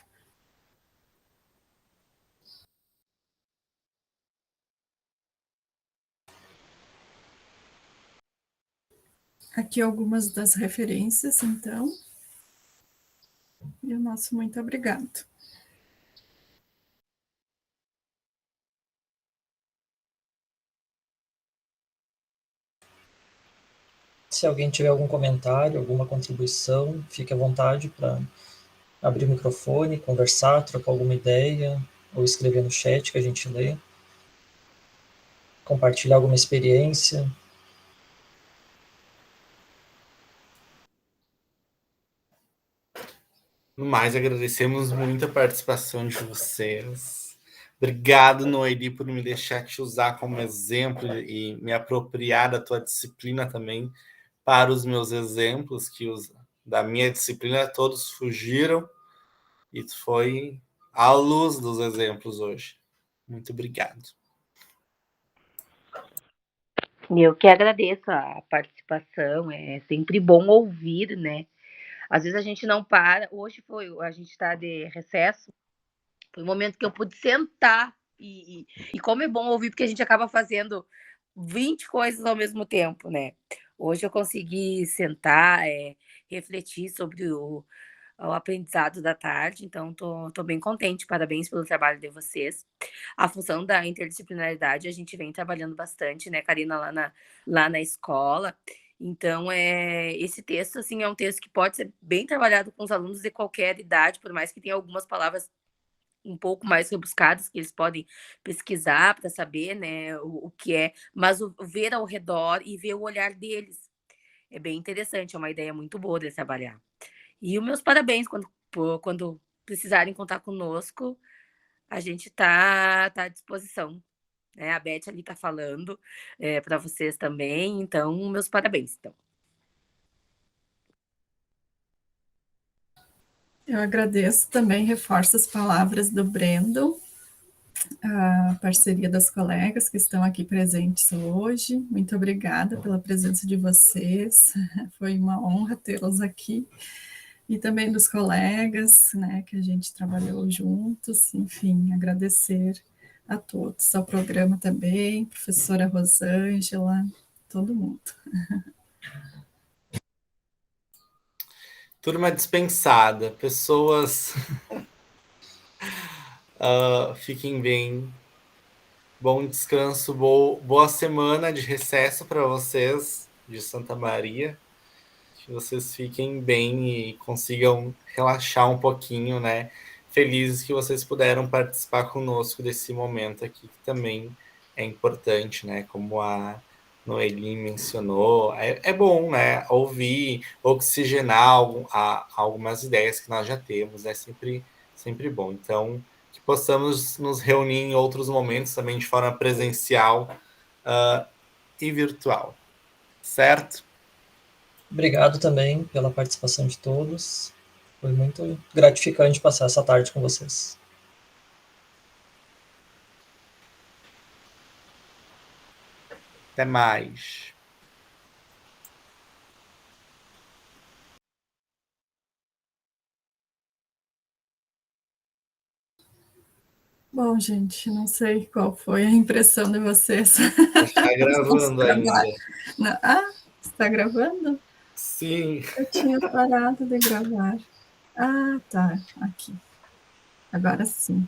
Aqui algumas das referências, então. E o nosso muito obrigado. Se alguém tiver algum comentário, alguma contribuição, fique à vontade para abrir o microfone, conversar, trocar alguma ideia, ou escrever no chat que a gente lê. Compartilhar alguma experiência. No mais, agradecemos muito a participação de vocês. Obrigado, Noeli, por me deixar te usar como exemplo e me apropriar da tua disciplina também para os meus exemplos, que da minha disciplina todos fugiram e tu foi à luz dos exemplos hoje. Muito obrigado. Eu que agradeço a participação, é sempre bom ouvir, né? Às vezes a gente não para. Hoje a gente está de recesso, foi o momento que eu pude sentar e como é bom ouvir, porque a gente acaba fazendo 20 coisas ao mesmo tempo, né? Hoje eu consegui sentar, refletir sobre o aprendizado da tarde, então tô bem contente, parabéns pelo trabalho de vocês. A função da interdisciplinaridade a gente vem trabalhando bastante, né, Karina, lá na escola. Então, esse texto, assim, é um texto que pode ser bem trabalhado com os alunos de qualquer idade, por mais que tenha algumas palavras um pouco mais rebuscadas que eles podem pesquisar para saber, né, o que é, mas o ver ao redor e ver o olhar deles é bem interessante, é uma ideia muito boa de trabalhar. E os meus parabéns quando precisarem contar conosco, a gente tá à disposição, né? A Beth ali tá falando para vocês também, então meus parabéns. Então. Eu agradeço também, reforço as palavras do Brandon, a parceria das colegas que estão aqui presentes hoje. Muito obrigada pela presença de vocês, foi uma honra tê-los aqui. E também dos colegas, né, que a gente trabalhou juntos, enfim, agradecer a todos, ao programa também, professora Rosângela, todo mundo. Turma dispensada, pessoas fiquem bem, bom descanso, boa semana de recesso para vocês de Santa Maria, que vocês fiquem bem e consigam relaxar um pouquinho, né? Felizes que vocês puderam participar conosco desse momento aqui, que também é importante, né? Como a Noeli mencionou, é bom, né? Ouvir, oxigenar algumas ideias que nós já temos, é sempre bom. Então, que possamos nos reunir em outros momentos também de forma presencial e virtual, certo? Obrigado também pela participação de todos. Foi muito gratificante passar essa tarde com vocês. Até mais. Bom, gente, não sei qual foi a impressão de vocês. Está gravando ainda. Está gravando? Sim. Eu tinha parado de gravar. Ah, tá, aqui. Agora sim.